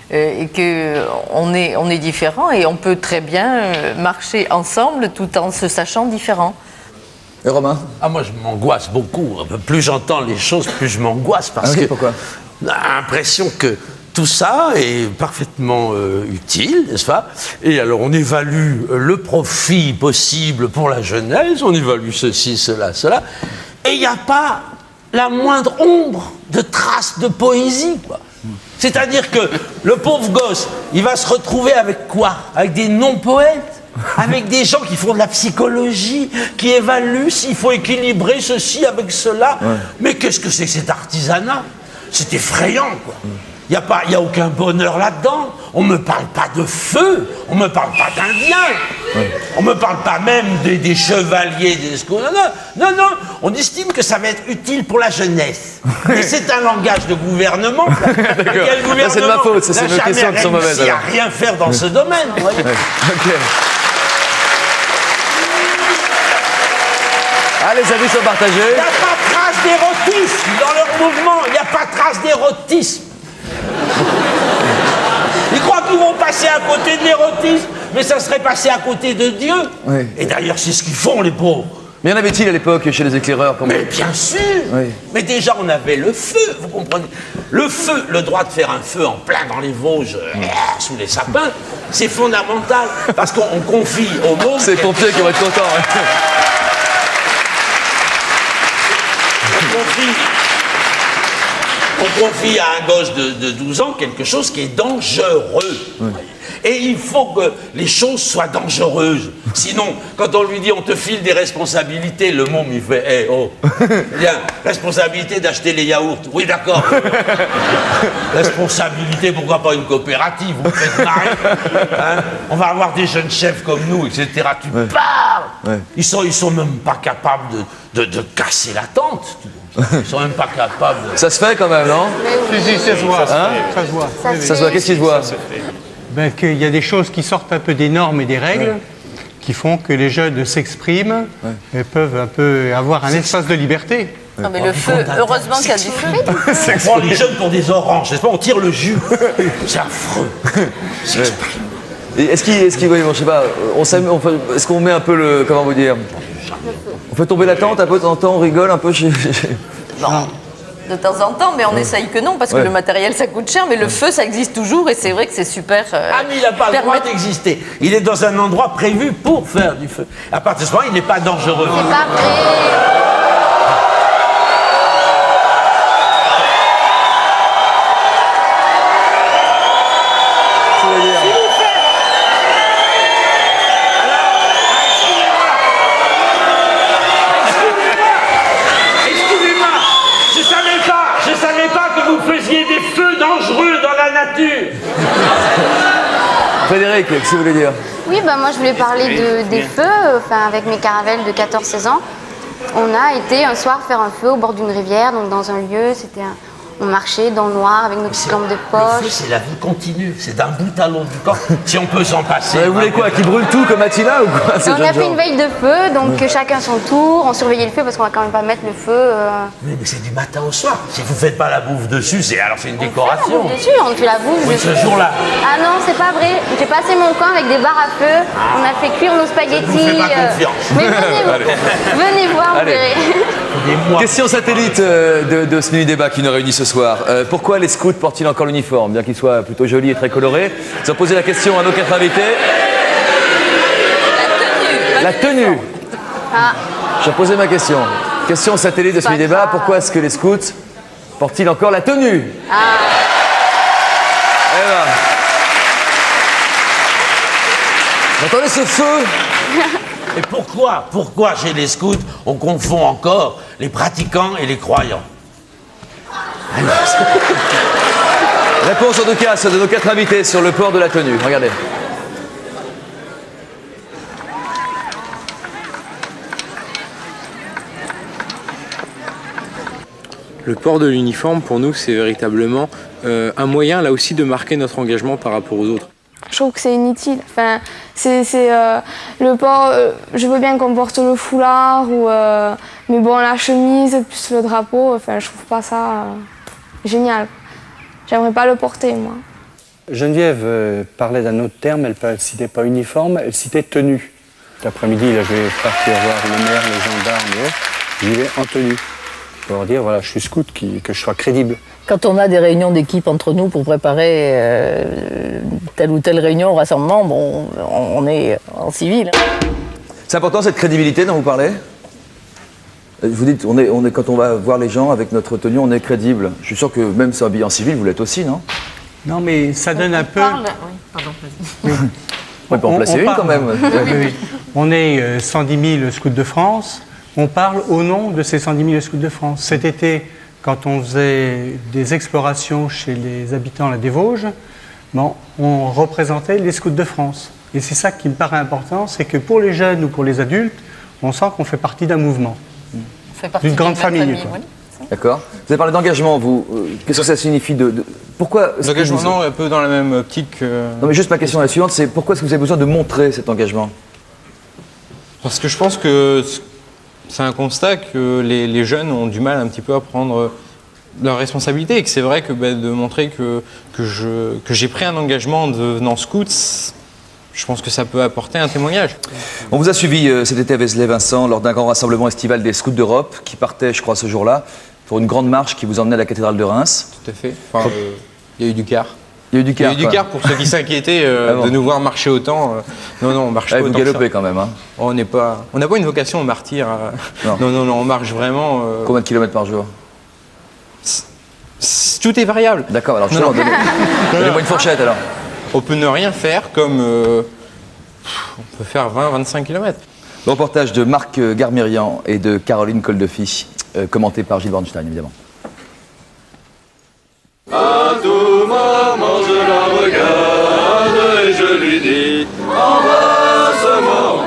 Et qu'on est différents et on peut très bien marcher ensemble tout en se sachant différents. Et Romain? Moi, je m'angoisse beaucoup. Plus j'entends les choses, plus je m'angoisse parce que pourquoi? j'ai l'impression que tout ça est parfaitement utile, n'est-ce pas? Et alors, on évalue le profit possible pour la jeunesse, on évalue ceci, cela, cela, et il n'y a pas la moindre ombre de trace de poésie, quoi. C'est-à-dire que le pauvre gosse, il va se retrouver avec quoi? Avec des non-poètes? Avec des gens qui font de la psychologie, qui évaluent s'il faut équilibrer ceci avec cela. Ouais. Mais qu'est-ce que c'est que cet artisanat? C'est effrayant, quoi. Il n'y a aucun bonheur là-dedans. On ne me parle pas de feu, on ne me parle pas d'Indiens, on ne me parle pas même des chevaliers, des scouts. Non, on estime que ça va être utile pour la jeunesse. Et c'est un langage de gouvernement. Quel gouvernement c'est de ma faute, c'est nos questions qui sont mauvaises. Il n'y a rien faire dans ce domaine. Vous voyez. Allez, les avis sont partagés. Il n'y a pas trace d'érotisme dans leur mouvement. Il n'y a pas trace d'érotisme. Ils croient qu'ils vont passer à côté de l'érotisme, mais ça serait passer à côté de Dieu. Oui. Et d'ailleurs, c'est ce qu'ils font, les pauvres. Mais y en avait-il à l'époque chez les éclaireurs? Mais bien sûr. Oui. Mais déjà, on avait le feu, vous comprenez? Le feu, le droit de faire un feu en plein dans les Vosges, sous les sapins, c'est fondamental. Parce qu'on confie au monde... C'est les pompiers qui vont être contents. Ouais. On confie à un gosse de 12 ans quelque chose qui est dangereux. Oui. Et il faut que les choses soient dangereuses. Sinon, quand on lui dit on te file des responsabilités, le môme il fait hey, oh, bien, responsabilité d'acheter les yaourts. Oui, d'accord. Responsabilité, pourquoi pas une coopérative? Vous me faites marrer. Hein, on va avoir des jeunes chefs comme nous, etc. Tu parles. Ils sont même pas capables de casser la tente. Ils sont même pas capables de... Ça se fait quand même, non? Si, ça se voit. Hein? Ça se voit. Ça se voit. Qu'est-ce qui se voit? Ben, qu'il y a des choses qui sortent un peu des normes et des règles qui font que les jeunes s'expriment et peuvent un peu avoir un espace de liberté. Non mais le feu, heureusement qu'il y a du feu. On prend les jeunes pour des oranges, n'est-ce pas? On tire le jus. C'est affreux. Est-ce qu'il bon, je sais pas, est-ce qu'on met un peu le, comment vous dire, on fait tomber la tente un peu de temps en temps, on rigole un peu Non. De temps en temps, mais on essaye que non, parce que le matériel ça coûte cher, mais le feu ça existe toujours et c'est vrai que c'est super. Ah mais il n'a pas le droit d'exister. Il est dans un endroit prévu pour faire du feu. À partir de ce moment, il n'est pas dangereux. C'est pas vrai. Frédéric, qu'est-ce que vous voulez dire? Oui, bah moi je voulais parler des feux, avec mes caravelles de 14-16 ans. On a été un soir faire un feu au bord d'une rivière, donc dans un lieu, on marchait dans le noir avec nos petites lampes de poche. Le feu, c'est la vie continue, c'est d'un bout à l'autre du corps. Si on peut s'en passer. Vous voulez quoi? Qui brûle tout comme Attila ou quoi? On a fait une veille de feu, donc chacun son tour, on surveillait le feu parce qu'on va quand même pas mettre le feu. Oui, mais c'est du matin au soir. Si vous faites pas la bouffe dessus, c'est une décoration. Bien sûr, on fait la bouffe. Oui, ce jour-là. Ah non, c'est pas vrai. J'ai passé mon camp avec des barres à feu. On a fait cuire nos spaghettis. Je vous fais pas confiance. Mais venez voir, vous verrez. Question satellite de ce mini-débat qui nous réunit ce soir. Pourquoi les scouts portent-ils encore l'uniforme, bien qu'il soit plutôt joli et très coloré? Ils ont posé la question à nos 4 invités. La tenue. Ah. J'ai posé ma question. Question satellite de ce mini-débat. Pourquoi est-ce que les scouts portent-ils encore la tenue? Ah. Eh ben. Vous entendez ce feu? Et pourquoi chez les scouts, on confond encore les pratiquants et les croyants? Réponse en tout cas de nos 4 invités sur le port de la tenue. Regardez. Le port de l'uniforme, pour nous, c'est véritablement un moyen, là aussi, de marquer notre engagement par rapport aux autres. Je trouve que c'est inutile. Enfin, le port, je veux bien qu'on porte le foulard, mais bon, la chemise plus le drapeau, enfin, je trouve pas ça génial. J'aimerais pas le porter, moi. Geneviève parlait d'un autre terme, elle ne citait pas uniforme, elle citait tenue. Cet après-midi, là, je vais partir voir le maire, les gendarmes et autres, j'y vais en tenue. Pour leur dire, voilà, je suis scout, que je sois crédible. Quand on a des réunions d'équipe entre nous pour préparer telle ou telle réunion, rassemblement, bon, on est en civil. C'est important cette crédibilité dont vous parlez? Vous dites, quand on va voir les gens avec notre tenue, on est crédible. Je suis sûr que même si habillé en civil, vous l'êtes aussi, non? Non, mais ça donne un peu... Oui, pardon, vas-y. On peut en placer une quand même. Oui. On est 110 000 scouts de France. On parle au nom de ces 110 000 scouts de France. Cet été, quand on faisait des explorations chez les habitants des Vosges, on représentait les scouts de France. Et c'est ça qui me paraît important, c'est que pour les jeunes ou pour les adultes, on sent qu'on fait partie d'un mouvement, d'une grande famille. Oui. D'accord. Vous avez parlé d'engagement, vous. Qu'est-ce que ça signifie pourquoi L'engagement, non, un peu dans la même optique. Non, mais juste ma question est la suivante, c'est pourquoi est-ce que vous avez besoin de montrer cet engagement? Parce que je pense que c'est un constat que les jeunes ont du mal un petit peu à prendre leurs responsabilités et que c'est vrai que de montrer que j'ai pris un engagement en devenant scout, je pense que ça peut apporter un témoignage. On vous a suivi cet été à Vézelay-Vincent lors d'un grand rassemblement estival des scouts d'Europe qui partait, je crois, ce jour-là pour une grande marche qui vous emmenait à la cathédrale de Reims. Tout à fait. Enfin, il y a eu du car. Il y a eu du car. Il y a eu du car pour ceux qui s'inquiétaient de nous voir marcher autant. Non, on marche pas autant. Vous galopez quand même. Hein. On n'a pas une vocation au martyr. Non, on marche vraiment. Combien de kilomètres par jour? Tout est variable. D'accord, alors donnez-moi une fourchette alors. on peut ne rien faire comme on peut faire 20-25 km. Le reportage de Marc Garmirian et de Caroline Coldefy, commenté par Gilles Bornstein, évidemment. À tout moment je la regarde et je lui dis embrasse-moi.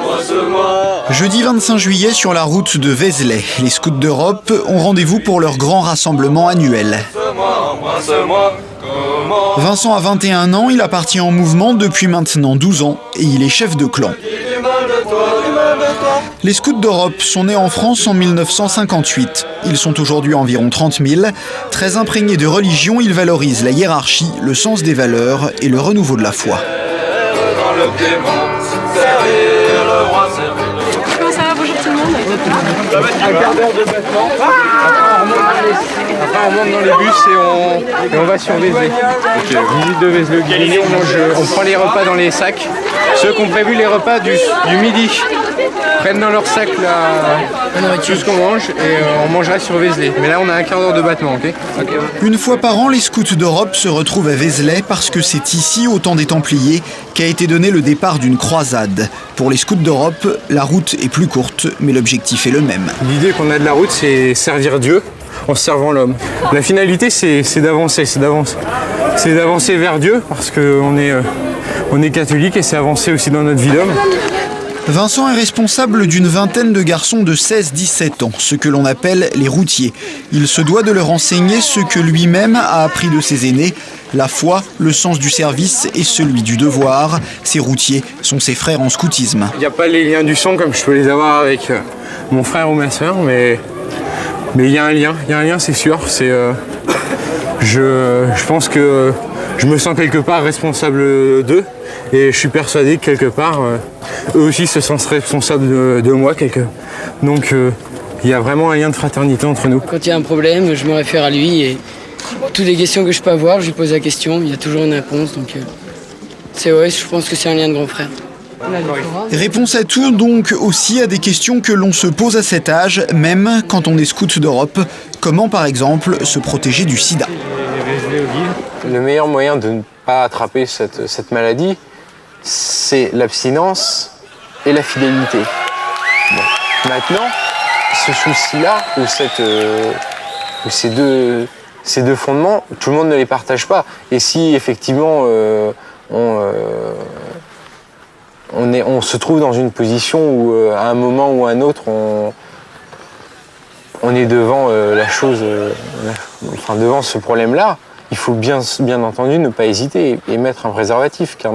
Jeudi 25 juillet sur la route de Vézelay, les Scouts d'Europe ont rendez-vous pour leur grand rassemblement annuel. Vincent a 21 ans, il a parti en mouvement depuis maintenant 12 ans et il est chef de clan. Les Scouts d'Europe sont nés en France en 1958. Ils sont aujourd'hui environ 30 000. Très imprégnés de religion, ils valorisent la hiérarchie, le sens des valeurs et le renouveau de la foi. Comment ça va? Bonjour tout le monde. Ça va être un quart d'heure de battement. Après on monte dans les bus et on va sur Vézelay. Visite de Vézelay. On prend les repas dans les sacs. Ceux qui ont prévu les repas du midi prennent dans leur sac tout ce qu'on mange et on mangera sur Vézelay. Mais là on a un quart d'heure de battement, ok? Une fois par an, les Scouts d'Europe se retrouvent à Vézelay parce que c'est ici, au temps des Templiers, qu'a été donné le départ d'une croisade. Pour les Scouts d'Europe, la route est plus courte, mais l'objectif est le même. L'idée qu'on a de la route, c'est servir Dieu en servant l'homme. La finalité, c'est d'avancer vers Dieu parce qu'on est catholique et c'est avancer aussi dans notre vie d'homme. Vincent est responsable d'une vingtaine de garçons de 16-17 ans, ce que l'on appelle les routiers. Il se doit de leur enseigner ce que lui-même a appris de ses aînés, la foi, le sens du service et celui du devoir. Ces routiers sont ses frères en scoutisme. Il n'y a pas les liens du sang comme je peux les avoir avec mon frère ou ma soeur, mais il y a un lien, c'est sûr. Je pense que je me sens quelque part responsable d'eux et je suis persuadé que quelque part, eux aussi se sentent responsables de moi. Donc il y a vraiment un lien de fraternité entre nous. Quand il y a un problème, je me réfère à lui et toutes les questions que je peux avoir, je lui pose la question, il y a toujours une réponse. Donc je pense que c'est un lien de grand frère. Réponse à tout, donc aussi à des questions que l'on se pose à cet âge, même quand on est scout d'Europe. Comment par exemple se protéger du sida? Le meilleur moyen de ne pas attraper cette maladie, c'est l'abstinence et la fidélité. Bon. Maintenant, ce souci-là, ou ces deux fondements, tout le monde ne les partage pas. Et si effectivement on se trouve dans une position où à un moment ou à un autre on est devant devant ce problème-là, il faut bien entendu ne pas hésiter et mettre un préservatif, car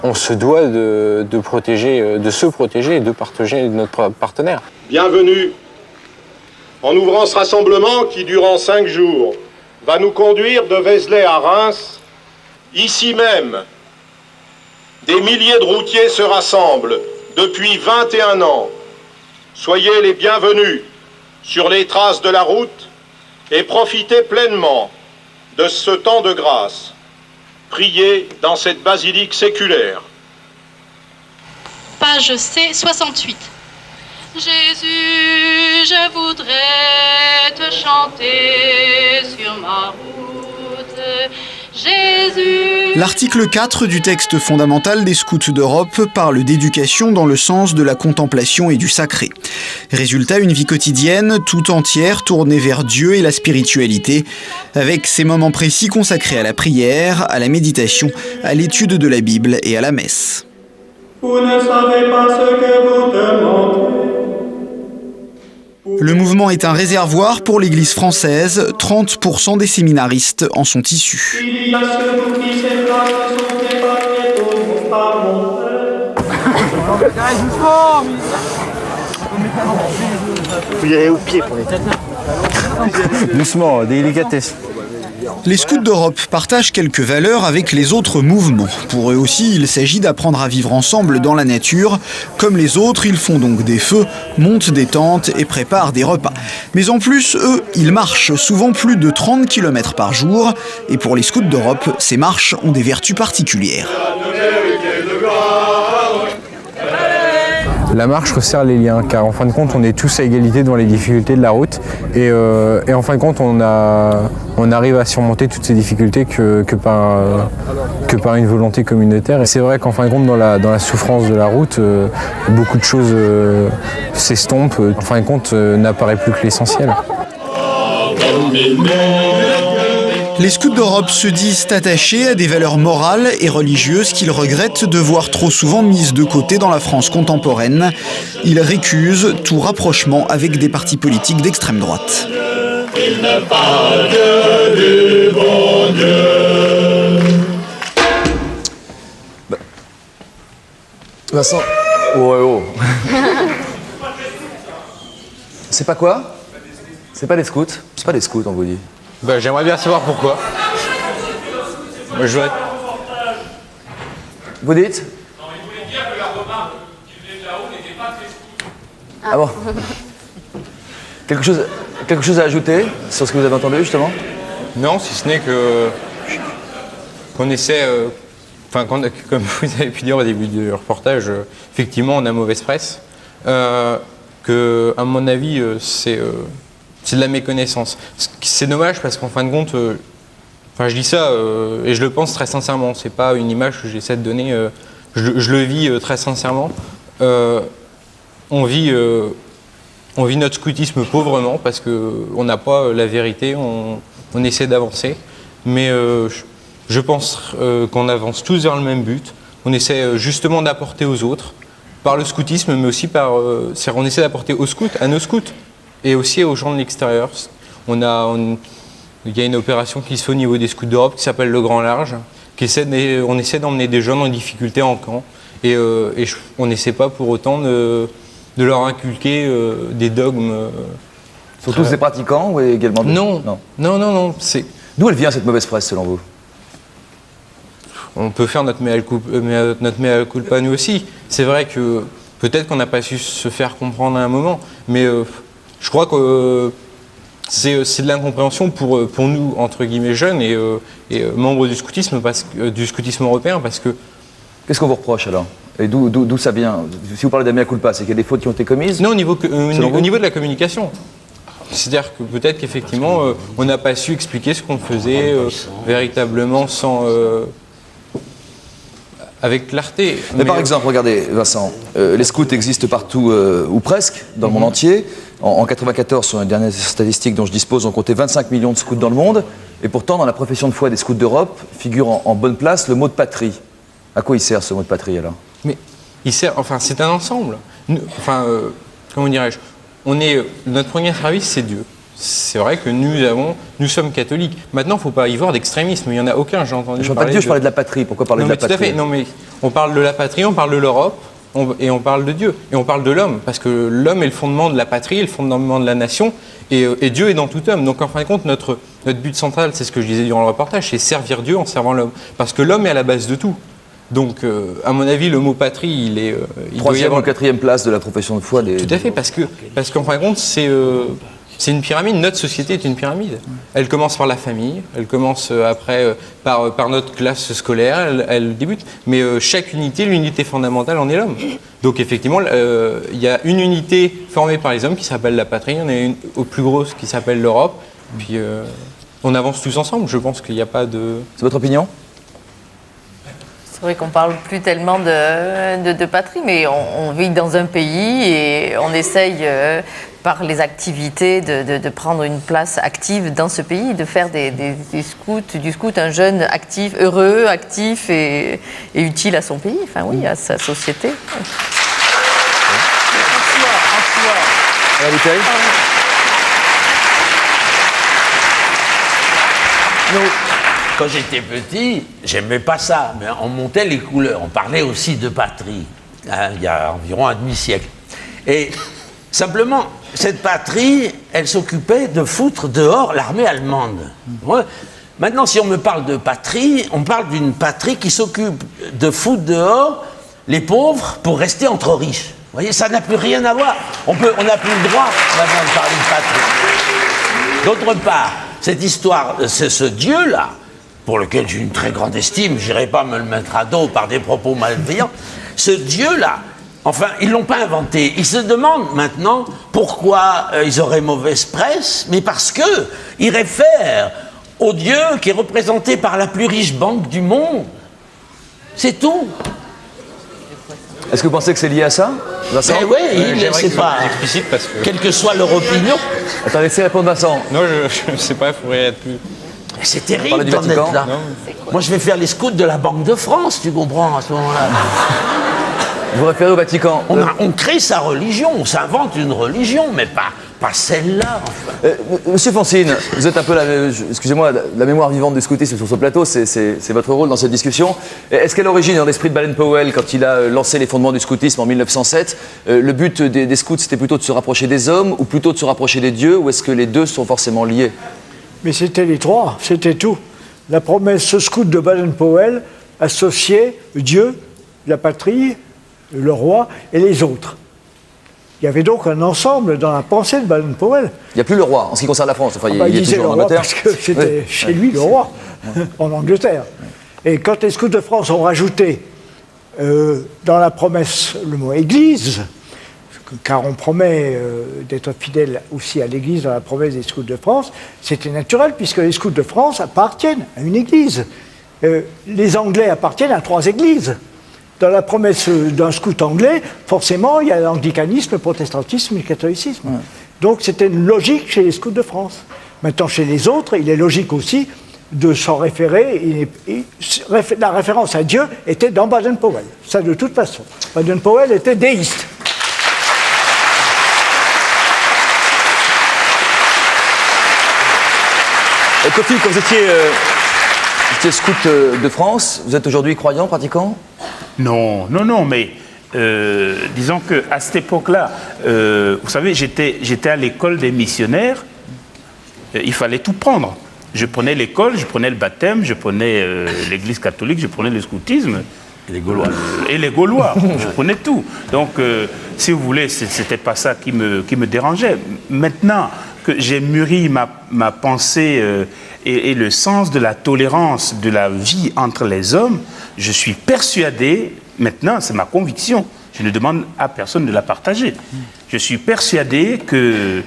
on se doit de se protéger et de protéger notre partenaire. Bienvenue en ouvrant ce rassemblement qui, durant 5 jours, va nous conduire de Vézelay à Reims. Ici même, des milliers de routiers se rassemblent depuis 21 ans. Soyez les bienvenus sur les traces de la route et profitez pleinement de ce temps de grâce. Priez dans cette basilique séculaire. Page C68. Jésus, je voudrais te chanter sur ma route. Jésus. L'article 4 du texte fondamental des Scouts d'Europe parle d'éducation dans le sens de la contemplation et du sacré. Résultat, une vie quotidienne tout entière tournée vers Dieu et la spiritualité, avec ces moments précis consacrés à la prière, à la méditation, à l'étude de la Bible et à la messe. Vous ne savez pas ce que vous demandez. Le mouvement est un réservoir pour l'Église française. 30% des séminaristes en sont issus. Il y a ceux pour qui ces phrases sont épargnées par mon frère. Faut y aller au pied pour les têtes. Doucement, délicatesse. Les Scouts d'Europe partagent quelques valeurs avec les autres mouvements. Pour eux aussi, il s'agit d'apprendre à vivre ensemble dans la nature. Comme les autres, ils font donc des feux, montent des tentes et préparent des repas. Mais en plus, eux, ils marchent souvent plus de 30 km par jour. Et pour les Scouts d'Europe, ces marches ont des vertus particulières. La marche resserre les liens, car en fin de compte, on est tous à égalité devant les difficultés de la route. Et en fin de compte, on arrive à surmonter toutes ces difficultés que par une volonté communautaire. Et c'est vrai qu'en fin de compte, dans la souffrance de la route, beaucoup de choses s'estompent. En fin de compte, n'apparaît plus que l'essentiel. Les scouts d'Europe se disent attachés à des valeurs morales et religieuses qu'ils regrettent de voir trop souvent mises de côté dans la France contemporaine. Ils récusent tout rapprochement avec des partis politiques d'extrême droite. Il ne parle que du bon Dieu. Vincent, oh. C'est pas quoi? C'est pas des scouts? C'est pas des scouts, on vous dit. Bah, j'aimerais bien savoir pourquoi. Moi, je voudrais... Vous dites? Ah bon? Quelque chose à ajouter sur ce que vous avez entendu, justement? Non, si ce n'est qu'on essaie... comme vous avez pu dire au début du reportage, effectivement, on a mauvaise presse. Que, à mon avis, c'est de la méconnaissance. C'est dommage parce qu'en fin de compte, je dis ça et je le pense très sincèrement. C'est pas une image que j'essaie de donner. Je le vis très sincèrement. On vit notre scoutisme pauvrement parce qu'on n'a pas la vérité. On essaie d'avancer, mais je pense qu'on avance tous vers le même but. On essaie justement d'apporter aux autres par le scoutisme, mais aussi on essaie d'apporter aux scouts, à nos scouts. Et aussi aux gens de l'extérieur. Il y a une opération qui se fait au niveau des scouts d'Europe qui s'appelle le Grand Large, on essaie d'emmener des jeunes en difficulté en camp. Et on n'essaie pas pour autant de leur inculquer des dogmes. Sont tous des pratiquants ou également des... Non. D'où elle vient cette mauvaise presse selon vous? On peut faire notre mea culpa nous aussi. C'est vrai que peut-être qu'on n'a pas su se faire comprendre à un moment, mais... je crois que c'est de l'incompréhension pour nous, entre guillemets, jeunes et membres du scoutisme européen, parce que... Qu'est-ce qu'on vous reproche alors? Et d'où ça vient? Si vous parlez d'amea culpa, c'est qu'il y a des fautes qui ont été commises? Non, au niveau de la communication. C'est-à-dire que peut-être qu'effectivement, on n'a pas su expliquer ce qu'on faisait véritablement avec clarté. Mais par exemple, regardez, Vincent, les scouts existent partout, ou presque, dans le monde entier. En 94, sur les dernières statistiques dont je dispose, on comptait 25 millions de scouts dans le monde. Et pourtant, dans la profession de foi des scouts d'Europe, figure en bonne place le mot de patrie. À quoi il sert ce mot de patrie alors? Mais il sert, c'est un ensemble. Comment dirais-je? Notre premier service, c'est Dieu. C'est vrai que nous sommes catholiques. Maintenant, il ne faut pas y voir d'extrémisme. Il n'y en a aucun, j'ai entendu. Je ne parle pas de Dieu, je parlais de la patrie. Pourquoi parler de la patrie? Tout à fait. Non, mais on parle de la patrie, on parle de l'Europe. Et on parle de Dieu, et on parle de l'homme, parce que l'homme est le fondement de la patrie, le fondement de la nation, et Dieu est dans tout homme. Donc en fin de compte, notre but central, c'est ce que je disais durant le reportage, c'est servir Dieu en servant l'homme, parce que l'homme est à la base de tout. Donc à mon avis, le mot patrie, il est... Troisième ou quatrième place de la profession de foi des... Tout à fait, parce qu'en fin de compte, c'est une pyramide, notre société est une pyramide. Elle commence par la famille, elle commence après par notre classe scolaire, elle débute. Mais chaque unité, l'unité fondamentale en est l'homme. Donc effectivement, il y a une unité formée par les hommes qui s'appelle la patrie, il y en a une au plus grosse qui s'appelle l'Europe. Puis on avance tous ensemble, je pense qu'il n'y a pas de... C'est votre opinion? C'est vrai qu'on ne parle plus tellement de patrie, mais on vit dans un pays et on essaye, par les activités, de prendre une place active dans ce pays, de faire du scout un jeune actif, heureux, actif et utile à son pays, enfin oui, à sa société. Quand j'étais petit, j'aimais pas ça, mais on montait les couleurs, on parlait aussi de patrie, il y a environ un demi-siècle. Et simplement, cette patrie, elle s'occupait de foutre dehors l'armée allemande. Ouais. Maintenant, si on me parle de patrie, on parle d'une patrie qui s'occupe de foutre dehors les pauvres pour rester entre riches. Vous voyez, ça n'a plus rien à voir. On n'a plus le droit maintenant de parler de patrie. D'autre part, cette histoire, c'est ce Dieu-là, pour lequel j'ai une très grande estime, je n'irai pas me le mettre à dos par des propos malveillants, ce Dieu-là, Enfin, ils ne l'ont pas inventé. Ils se demandent maintenant pourquoi ils auraient mauvaise presse, mais parce qu'ils réfèrent au Dieu qui est représenté par la plus riche banque du monde. C'est tout. Est-ce que vous pensez que c'est lié à ça, Vincent? Oui, c'est pas explicite parce que... Quelle que soit leur opinion. Attends, laissez répondre Vincent. Non, je ne sais pas, il faudrait être plus... C'est terrible d'en être là. Moi, je vais faire les scouts de la Banque de France, tu comprends, à ce moment-là. Vous référez au Vatican? On crée sa religion, on s'invente une religion, mais pas celle-là. Enfin. Monsieur Foncine, vous êtes un peu, excusez-moi, la mémoire vivante du scoutisme sur ce plateau, c'est votre rôle dans cette discussion. Est-ce qu'à l'origine, dans l'esprit de Baden-Powell, quand il a lancé les fondements du scoutisme en 1907, le but des scouts, c'était plutôt de se rapprocher des hommes ou plutôt de se rapprocher des dieux, ou est-ce que les deux sont forcément liés? Mais c'était les trois, c'était tout. La promesse scout de Baden-Powell associait Dieu, la patrie, le roi et les autres. Il y avait donc un ensemble dans la pensée de Baden-Powell. Il n'y a plus le roi en ce qui concerne la France. Enfin, il disait le roi parce que c'était chez lui le roi, en Angleterre. Et quand les scouts de France ont rajouté dans la promesse le mot église, car on promet d'être fidèle aussi à l'église dans la promesse des scouts de France, c'était naturel puisque les scouts de France appartiennent à une église. Les Anglais appartiennent à 3 églises. Dans la promesse d'un scout anglais, forcément, il y a l'anglicanisme, le protestantisme et le catholicisme. Ouais. Donc c'était une logique chez les scouts de France. Maintenant, chez les autres, il est logique aussi de s'en référer. La référence à Dieu était dans Baden-Powell. Ça, de toute façon. Baden-Powell était déiste. Kofi, quand vous étiez scout de France, vous êtes aujourd'hui croyant, pratiquant? Non, mais disons qu'à cette époque-là, vous savez, j'étais à l'école des missionnaires, il fallait tout prendre. Je prenais l'école, je prenais le baptême, je prenais l'église catholique, je prenais le scoutisme. Les Gaulois. Et les Gaulois, je prenais tout. Donc, si vous voulez, c'était pas ça qui me dérangeait. Maintenant que j'ai mûri ma pensée et le sens de la tolérance de la vie entre les hommes, je suis persuadé, maintenant c'est ma conviction, je ne demande à personne de la partager, je suis persuadé que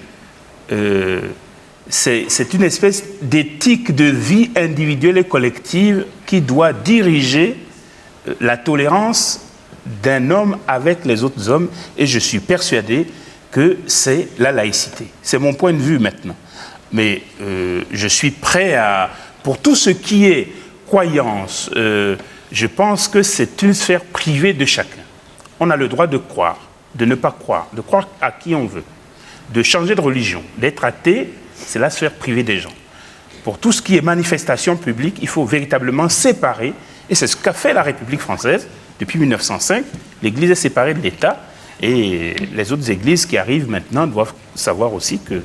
c'est une espèce d'éthique de vie individuelle et collective qui doit diriger la tolérance d'un homme avec les autres hommes, et je suis persuadé que c'est la laïcité. C'est mon point de vue maintenant. Mais je suis prêt à... Pour tout ce qui est croyance, je pense que c'est une sphère privée de chacun. On a le droit de croire, de ne pas croire, de croire à qui on veut, de changer de religion, d'être athée, c'est la sphère privée des gens. Pour tout ce qui est manifestation publique, il faut véritablement séparer, et c'est ce qu'a fait la République française depuis 1905. L'Église est séparée de l'État, et les autres églises qui arrivent maintenant doivent savoir aussi que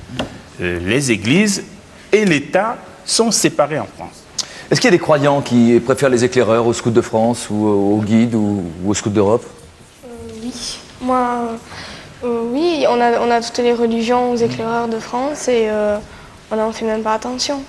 les églises et l'État sont séparés en France. Est-ce qu'il y a des croyants qui préfèrent les éclaireurs aux scouts de France ou aux guides ou aux scouts d'Europe? Oui. Moi, oui, on a toutes les religions aux éclaireurs de France et on n'en fait même pas attention.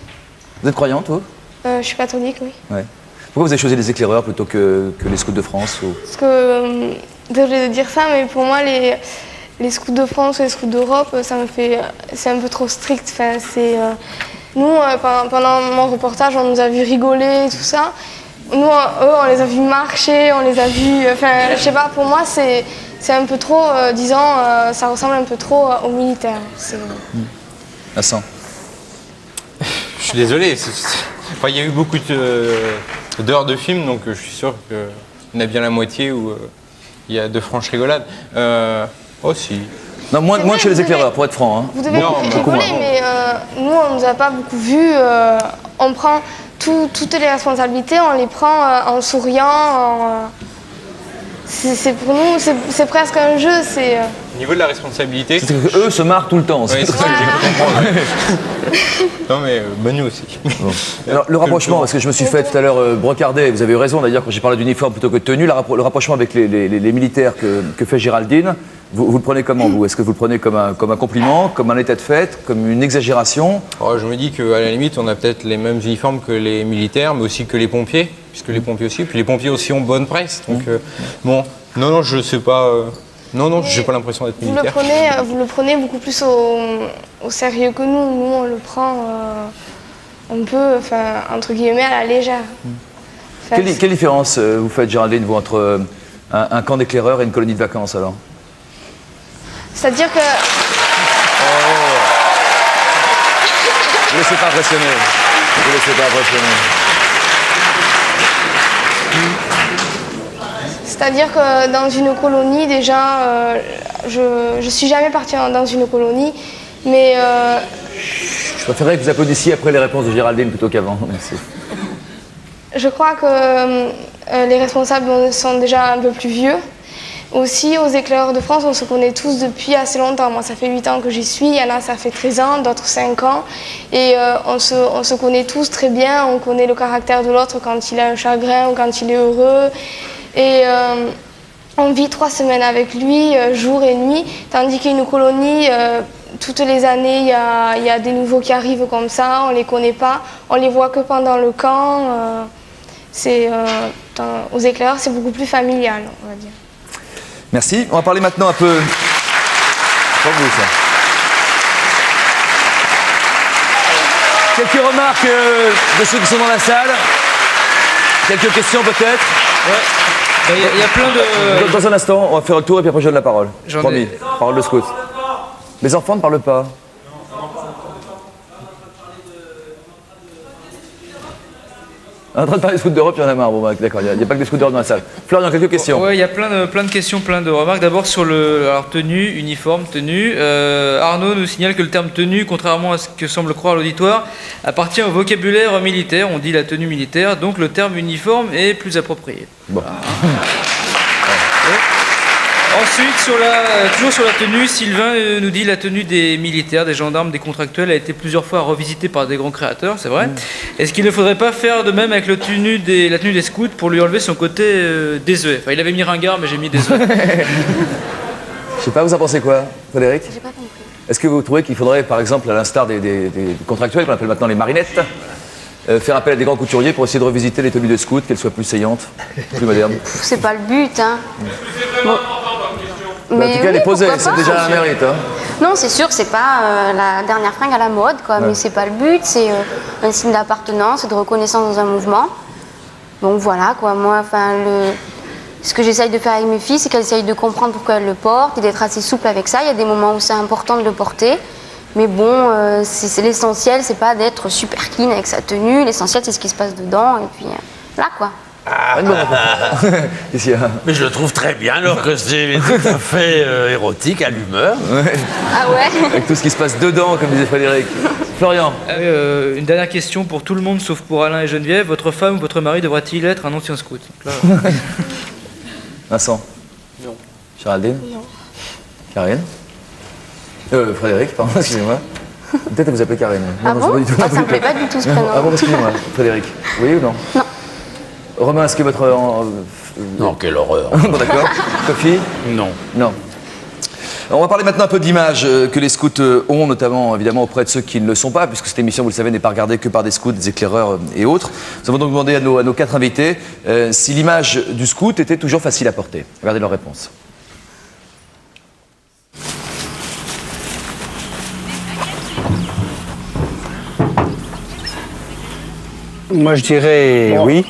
Vous êtes croyante, vous? Je suis catholique, oui. Ouais. Pourquoi vous avez choisi les éclaireurs plutôt que les scouts de France ou... Parce que, désolé de dire ça, mais pour moi, les scouts de France et les scouts d'Europe, c'est un peu trop strict. Enfin, nous, pendant mon reportage, on nous a vu rigoler, tout ça. Nous, eux, on les a vus marcher, on les a vus... Enfin, je sais pas, pour moi, c'est un peu trop, ça ressemble un peu trop aux militaires. Vincent. Je suis désolé. Enfin, il y a eu beaucoup d'heures de films, donc je suis sûr qu'il y en a bien la moitié où il y a de franches rigolades. Si. Non, moins chez les éclaireurs, pour être franc. Hein. Vous devez rigoler, mais nous, on ne nous a pas beaucoup vus. On prend toutes les responsabilités, on les prend en souriant. C'est pour nous, c'est presque un jeu. Au niveau de la responsabilité... C'est qu'eux se marrent tout le temps. Oui, c'est ça que j'ai compris. Non, mais nous aussi. Bon. Alors, le rapprochement, parce que je me suis fait tout à l'heure brocarder, vous avez eu raison d'ailleurs quand j'ai parlé d'uniforme plutôt que de tenue, le rapprochement avec les militaires que fait Géraldine, vous le prenez comment, vous? Est-ce que vous le prenez comme un compliment, comme un état de fait, comme une exagération? Je me dis qu'à la limite, on a peut-être les mêmes uniformes que les militaires, mais aussi que les pompiers, puisque les pompiers aussi, puis les pompiers aussi ont bonne presse. Donc, non, je sais pas... Non, j'ai pas l'impression d'être militaire. Vous le prenez beaucoup plus au sérieux que nous. Nous, on le prend un peu, entre guillemets, à la légère. Quelle différence vous faites, Géraldine, vous, entre un camp d'éclaireurs et une colonie de vacances, alors? C'est-à-dire que... Ne laissez pas impressionner. Ne laissez pas impressionner. C'est-à-dire que dans une colonie, déjà, je suis jamais partie dans une colonie, mais... Je préférerais que vous applaudissiez après les réponses de Géraldine plutôt qu'avant. Merci. Je crois que les responsables sont déjà un peu plus vieux. Aussi, aux éclaireurs de France, on se connaît tous depuis assez longtemps. Moi, ça fait 8 ans que j'y suis, il y en a, ça fait 13 ans, d'autres 5 ans. Et on se connaît tous très bien, on connaît le caractère de l'autre quand il a un chagrin ou quand il est heureux. Et on vit 3 semaines avec lui, jour et nuit, tandis qu'une colonie, toutes les années, il y a des nouveaux qui arrivent comme ça, on ne les connaît pas, on les voit que pendant le camp. Aux éclaireurs, c'est beaucoup plus familial, on va dire. Merci. On va parler maintenant un peu... Pour vous, ça. Quelques remarques de ceux qui sont dans la salle? Quelques questions peut-être? Ouais. Il y a plein de... Dans un instant, on va faire le tour et puis après je donne la parole. Promis. Parole de scout. Les enfants ne parlent pas. On est en train de parler des scouts d'Europe, il y en a marre. Bon, bah, d'accord, il n'y a pas que des scouts d'Europe dans la salle. Florian, quelques questions? Oui, il y a plein de questions, plein de remarques. D'abord sur tenue, uniforme, tenue. Arnaud nous signale que le terme tenue, contrairement à ce que semble croire l'auditoire, appartient au vocabulaire militaire. On dit la tenue militaire, donc le terme uniforme est plus approprié. Bon. Ensuite, toujours sur la tenue, Sylvain nous dit la tenue des militaires, des gendarmes, des contractuels a été plusieurs fois revisitée par des grands créateurs, c'est vrai. Est-ce qu'il ne faudrait pas faire de même avec la tenue des scouts pour lui enlever son côté désuet? Enfin, il avait mis ringard, mais j'ai mis désuet. Je sais pas, vous en pensez quoi, Frédéric? J'ai pas compris. Est-ce que vous trouvez qu'il faudrait, par exemple, à l'instar des contractuels, qu'on appelle maintenant les marinettes, faire appel à des grands couturiers pour essayer de revisiter les tenues de scouts, qu'elles soient plus saillantes, plus modernes? C'est pas le but, hein. Bon. Mais en tout cas, elle est posée, c'est déjà un mérite. Hein. Non, c'est sûr, c'est pas la dernière fringue à la mode, quoi, mais c'est pas le but, c'est un signe d'appartenance et de reconnaissance dans un mouvement. Donc voilà, quoi, moi, ce que j'essaye de faire avec mes filles, c'est qu'elles essayent de comprendre pourquoi elles le portent et d'être assez souples avec ça. Il y a des moments où c'est important de le porter, mais bon, c'est l'essentiel, c'est pas d'être super clean avec sa tenue, l'essentiel, c'est ce qui se passe dedans, et puis là, quoi. Mais je le trouve très bien, alors que c'est tout à fait érotique, à l'humeur. Ouais. Ah ouais? Avec tout ce qui se passe dedans, comme disait Frédéric. Florian. Une dernière question pour tout le monde, sauf pour Alain et Geneviève. Votre femme ou votre mari devrait-il être un ancien scout? Là... Vincent? Non. Géraldine? Non. Karine? Frédéric, pardon, excusez-moi. Peut-être vous appelez Karine. Ah bon? Ça me plaît pas du tout ce prénom. Ah bon, excusez-moi, Frédéric. Oui ou non? Non. Romain, est-ce que votre... Non, quelle horreur. Bon, d'accord. Sophie? Non. Non. Alors, on va parler maintenant un peu d'image que les scouts ont, notamment évidemment auprès de ceux qui ne le sont pas, puisque cette émission, vous le savez, n'est pas regardée que par des scouts, des éclaireurs et autres. Nous avons donc demandé à nos 4 invités si l'image du scout était toujours facile à porter. Regardez leurs réponses. Moi, je dirais oui.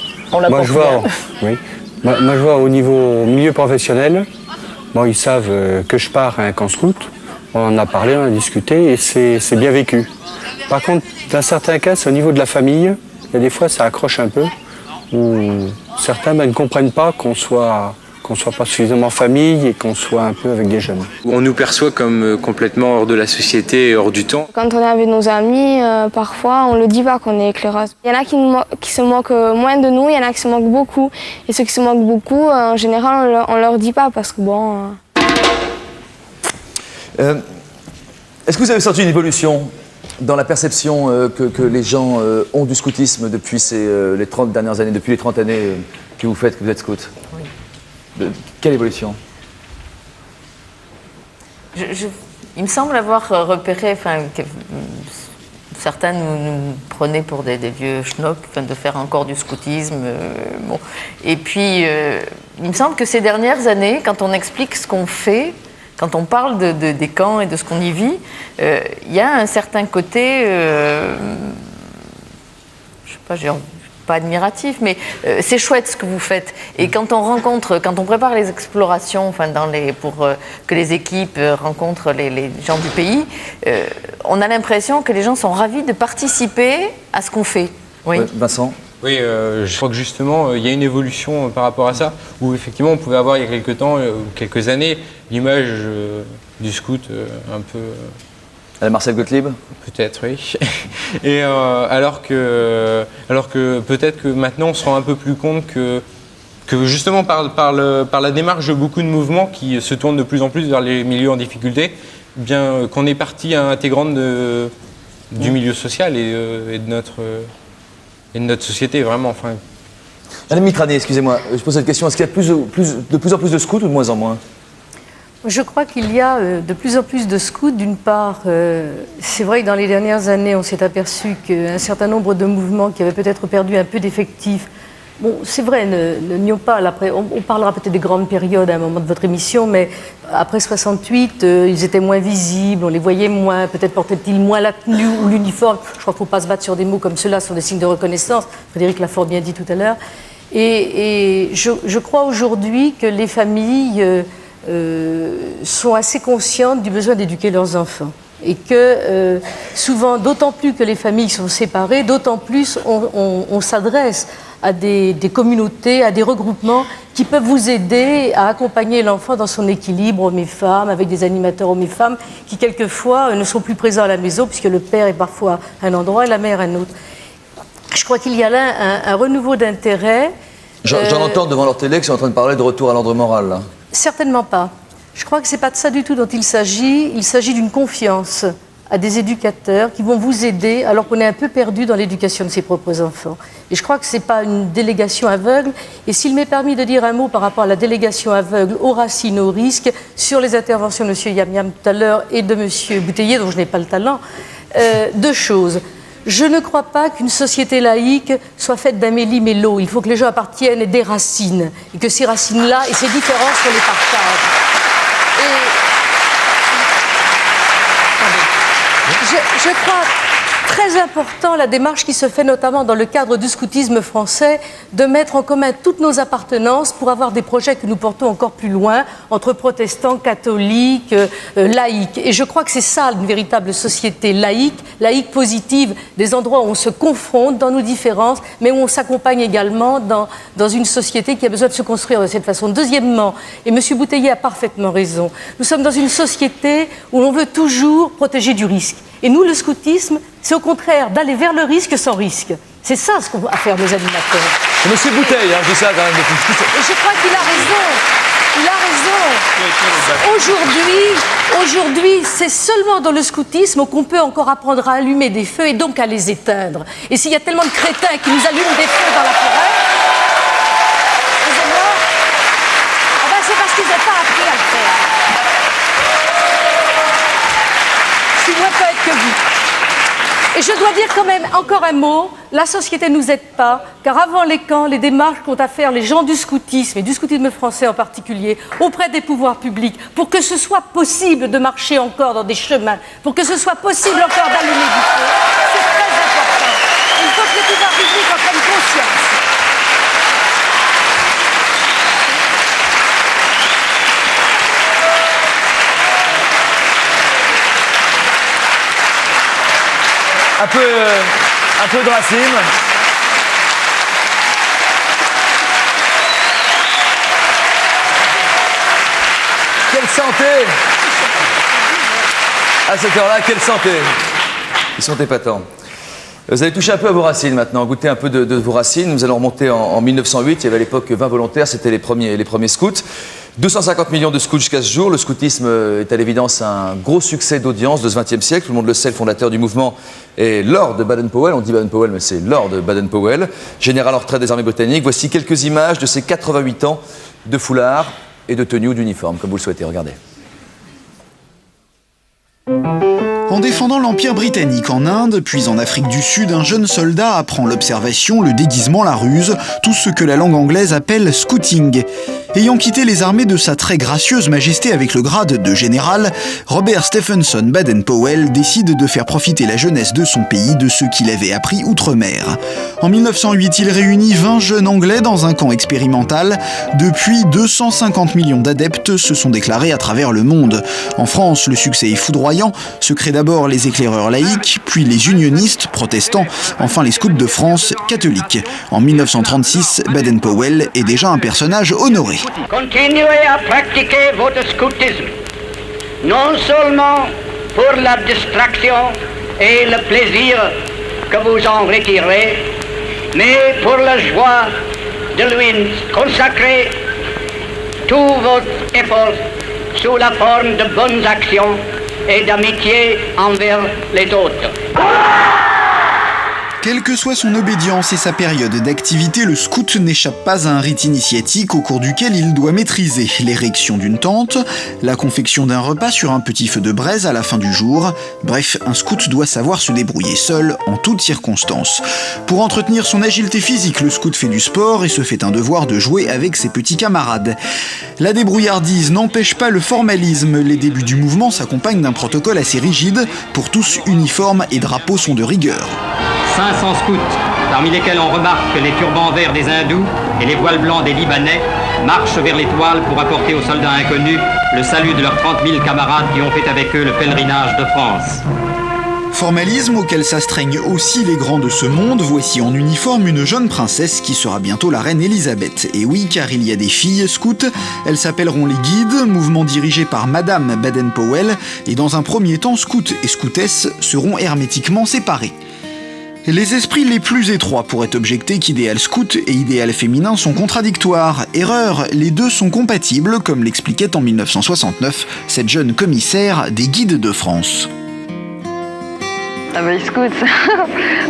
Moi, je vois au niveau milieu professionnel, bon, ils savent que je pars à un camp scout. On en a parlé, on a discuté et c'est bien vécu. Par contre, dans certains cas, c'est au niveau de la famille. Il y a des fois, ça accroche un peu. Où certains ne comprennent pas qu'on soit pas suffisamment famille et qu'on soit un peu avec des jeunes. On nous perçoit comme complètement hors de la société et hors du temps. Quand on est avec nos amis, parfois, on ne le dit pas qu'on est éclaireuse. Il y en a qui se moquent moins de nous, il y en a qui se moquent beaucoup. Et ceux qui se moquent beaucoup, en général, on ne leur dit pas parce que bon... Est-ce que vous avez senti une évolution dans la perception que les gens ont du scoutisme depuis les 30 dernières années, depuis les 30 années que vous êtes scout? Oui. Quelle évolution? Il me semble avoir repéré, certains nous prenaient pour des vieux schnocks, de faire encore du scoutisme. Bon. Et puis, il me semble que ces dernières années, quand on explique ce qu'on fait, quand on parle des camps et de ce qu'on y vit, il y a un certain côté, je sais pas, pas admiratif, mais c'est chouette ce que vous faites. Et quand on prépare les explorations, pour que les équipes rencontrent les gens du pays, on a l'impression que les gens sont ravis de participer à ce qu'on fait. Oui. Ouais, Vincent? Oui, je crois que justement, il y a une évolution par rapport à ça, où effectivement, on pouvait avoir il y a quelques temps, quelques années, l'image du scout un peu... À la Marcel Gottlieb? Peut-être, oui. Et alors que peut-être que maintenant, on se rend un peu plus compte que justement, par la démarche de beaucoup de mouvements qui se tournent de plus en plus vers les milieux en difficulté, bien qu'on est partie intégrante du milieu social et de notre société, vraiment. Enfin. Madame Mitrani, excusez-moi, je pose cette question. Est-ce qu'il y a de plus en plus de scouts ou de moins en moins? Je crois qu'il y a de plus en plus de scouts. D'une part, c'est vrai que dans les dernières années, on s'est aperçu qu'un certain nombre de mouvements qui avaient peut-être perdu un peu d'effectifs, bon, c'est vrai, ne nions pas, on parlera peut-être des grandes périodes à un moment de votre émission, mais après 68, ils étaient moins visibles, on les voyait moins, peut-être portaient-ils moins la tenue ou l'uniforme. Je crois qu'il ne faut pas se battre sur des mots comme ceux-là, sur des signes de reconnaissance. Frédéric l'a fort bien dit tout à l'heure. Et je crois aujourd'hui que les familles... sont assez conscientes du besoin d'éduquer leurs enfants. Et que souvent, d'autant plus que les familles sont séparées, d'autant plus on s'adresse à des communautés, à des regroupements qui peuvent vous aider à accompagner l'enfant dans son équilibre hommes-femmes, avec des animateurs hommes-femmes qui quelquefois ne sont plus présents à la maison puisque le père est parfois à un endroit et la mère à un autre. Je crois qu'il y a là un renouveau d'intérêt. J'en entends devant leur télé qui sont en train de parler de retour à l'ordre moral, là. Certainement pas. Je crois que ce n'est pas de ça du tout dont il s'agit. Il s'agit d'une confiance à des éducateurs qui vont vous aider alors qu'on est un peu perdu dans l'éducation de ses propres enfants. Et je crois que ce n'est pas une délégation aveugle. Et s'il m'est permis de dire un mot par rapport à la délégation aveugle aux racines, aux risques, sur les interventions de M. Yam tout à l'heure et de M. Bouteiller, dont je n'ai pas le talent, deux choses. Je ne crois pas qu'une société laïque soit faite d'Amélie Mello. Il faut que les gens appartiennent à des racines. Et que ces racines-là et ces différences, on les partage. Je crois très important la démarche qui se fait notamment dans le cadre du scoutisme français de mettre en commun toutes nos appartenances pour avoir des projets que nous portons encore plus loin entre protestants, catholiques, laïcs. Et je crois que c'est ça une véritable société laïque positive, des endroits où on se confronte dans nos différences, mais où on s'accompagne également dans une société qui a besoin de se construire de cette façon. Deuxièmement, et M. Bouteiller a parfaitement raison, nous sommes dans une société où l'on veut toujours protéger du risque. Et nous, le scoutisme, c'est au contraire d'aller vers le risque sans risque. C'est ça ce qu'on va faire, nos animateurs. C'est Monsieur Bouteille, je dis ça quand même. Et je crois qu'il a raison. Il a raison. Aujourd'hui, c'est seulement dans le scoutisme qu'on peut encore apprendre à allumer des feux et donc à les éteindre. Et s'il y a tellement de crétins qui nous allument des feux dans la forêt, c'est parce qu'ils n'ont pas appris à le faire. Je suis moins poète que vous. Et je dois dire quand même encore un mot, la société ne nous aide pas, car avant les camps, les démarches qu'ont à faire les gens du scoutisme, et du scoutisme français en particulier, auprès des pouvoirs publics, pour que ce soit possible de marcher encore dans des chemins, pour que ce soit possible encore d'allumer du feu, c'est très important. Il faut que les pouvoirs publics en prennent conscience. Un peu de racine. Quelle santé! À cette heure-là, quelle santé! Ils sont épatants. Vous allez toucher un peu à vos racines maintenant, goûter un peu de vos racines. Nous allons remonter en 1908. Il y avait à l'époque 20 volontaires, c'était les premiers scouts. 250 millions de scouts jusqu'à ce jour. Le scoutisme est à l'évidence un gros succès d'audience de ce XXe siècle. Tout le monde le sait, le fondateur du mouvement est Lord Baden-Powell. On dit Baden-Powell, mais c'est Lord Baden-Powell, général en retraite des armées britanniques. Voici quelques images de ses 88 ans de foulard et de tenue ou d'uniforme, comme vous le souhaitez. Regardez. En défendant l'Empire britannique en Inde, puis en Afrique du Sud, un jeune soldat apprend l'observation, le déguisement, la ruse, tout ce que la langue anglaise appelle scouting. Ayant quitté les armées de sa très gracieuse majesté avec le grade de général, Robert Stephenson Baden-Powell décide de faire profiter la jeunesse de son pays de ce qu'il avait appris outre-mer. En 1908, il réunit 20 jeunes anglais dans un camp expérimental. Depuis, 250 millions d'adeptes se sont déclarés à travers le monde. En France, le succès est foudroyant. Se créent d'abord les éclaireurs laïcs, puis les unionistes protestants, enfin les scouts de France catholiques. En 1936, Baden-Powell est déjà un personnage honoré. Continuez à pratiquer votre scoutisme, non seulement pour la distraction et le plaisir que vous en retirez, mais pour la joie de lui consacrer tout votre effort sous la forme de bonnes actions et d'amitié envers les autres. Quelle que soit son obédience et sa période d'activité, le scout n'échappe pas à un rite initiatique au cours duquel il doit maîtriser l'érection d'une tente, la confection d'un repas sur un petit feu de braise à la fin du jour. Bref, un scout doit savoir se débrouiller seul en toutes circonstances. Pour entretenir son agilité physique, le scout fait du sport et se fait un devoir de jouer avec ses petits camarades. La débrouillardise n'empêche pas le formalisme. Les débuts du mouvement s'accompagnent d'un protocole assez rigide. Pour tous, uniformes et drapeaux sont de rigueur. 500 scouts, parmi lesquels on remarque les turbans verts des hindous et les voiles blancs des libanais, marchent vers l'étoile pour apporter aux soldats inconnus le salut de leurs 30 000 camarades qui ont fait avec eux le pèlerinage de France. Formalisme auquel s'astreignent aussi les grands de ce monde. Voici en uniforme une jeune princesse qui sera bientôt la reine Elisabeth. Et oui, car il y a des filles scouts, elles s'appelleront les guides, mouvement dirigé par Madame Baden-Powell, et dans un premier temps, scouts et scoutesses seront hermétiquement séparés. Les esprits les plus étroits pourraient objecter qu'idéal scout et idéal féminin sont contradictoires. Erreur, les deux sont compatibles, comme l'expliquait en 1969 cette jeune commissaire des Guides de France. Ah Boy Scout,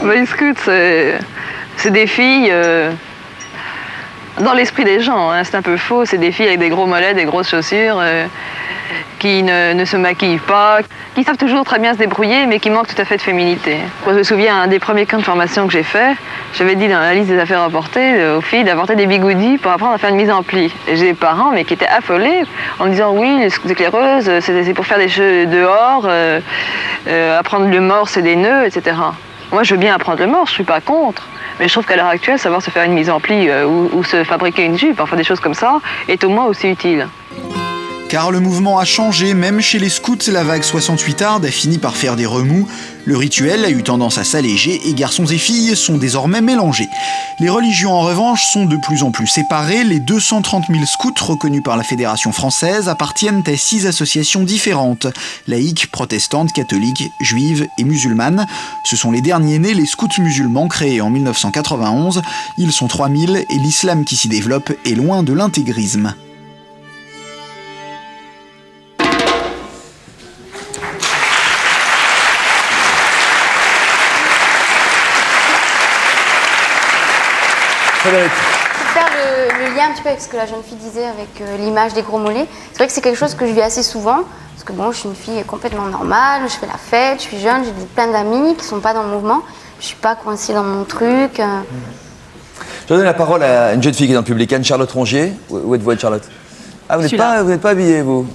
Boy Scout, c'est des filles dans l'esprit des gens, hein, c'est un peu faux, c'est des filles avec des gros mollets, des grosses chaussures, qui ne se maquillent pas, qui savent toujours très bien se débrouiller, mais qui manquent tout à fait de féminité. Moi, je me souviens, un des premiers camps de formation que j'ai fait, j'avais dit dans la liste des affaires à apporter aux filles d'apporter des bigoudis pour apprendre à faire une mise en pli. Et j'ai des parents, mais qui étaient affolés, en me disant oui, les éclaireuses, c'est pour faire des jeux dehors, apprendre le morse et des nœuds, etc. Moi, je veux bien apprendre le morse, je suis pas contre. Mais je trouve qu'à l'heure actuelle, savoir se faire une mise en pli ou se fabriquer une jupe, enfin des choses comme ça, est au moins aussi utile. Car le mouvement a changé, même chez les scouts, la vague 68arde a fini par faire des remous. Le rituel a eu tendance à s'alléger et garçons et filles sont désormais mélangés. Les religions en revanche sont de plus en plus séparées. Les 230 000 scouts reconnus par la Fédération française appartiennent à 6 associations différentes, laïques, protestantes, catholiques, juives et musulmanes. Ce sont les derniers nés, les scouts musulmans créés en 1991. Ils sont 3000 et l'islam qui s'y développe est loin de l'intégrisme. Pour faire le lien un petit peu avec ce que la jeune fille disait avec l'image des gros mollets, c'est vrai que c'est quelque chose que je vis assez souvent, parce que bon, je suis une fille complètement normale, je fais la fête, je suis jeune, j'ai plein d'amis qui ne sont pas dans le mouvement, je ne suis pas coincée dans mon truc. Je vais donner la parole à une jeune fille qui est dans le public, Anne-Charlotte Rongier. Où êtes-vous, Anne-Charlotte? Ah, vous n'êtes pas habillée, vous?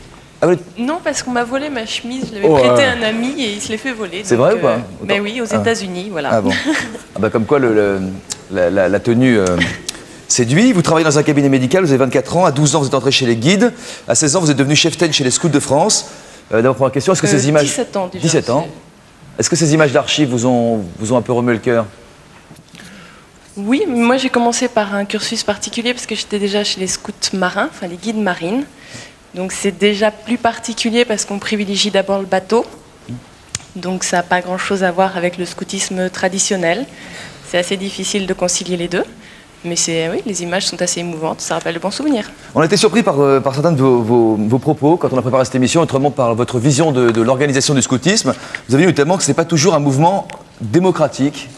Non, parce qu'on m'a volé ma chemise, je l'avais prêtée à un ami et il se l'est fait voler. C'est vrai ou pas? Mais oui, aux États-Unis, voilà. Ah bon. Ah bah comme quoi la tenue séduit. Vous travaillez dans un cabinet médical, vous avez 24 ans, à 12 ans vous êtes entré chez les guides, à 16 ans vous êtes devenu chef-ten chez les scouts de France. D'abord première question, est-ce que ces images... 17 ans déjà. 17 ans. Est-ce que ces images d'archives vous ont un peu remué le cœur? Oui, moi j'ai commencé par un cursus particulier parce que j'étais déjà chez les scouts marins, enfin les guides marines. Donc c'est déjà plus particulier parce qu'on privilégie d'abord le bateau. Donc ça n'a pas grand-chose à voir avec le scoutisme traditionnel. C'est assez difficile de concilier les deux. Mais oui, les images sont assez émouvantes, ça rappelle de bons souvenirs. On a été surpris par certains de vos propos quand on a préparé cette émission, notamment par votre vision de l'organisation du scoutisme. Vous avez dit notamment que ce n'est pas toujours un mouvement démocratique.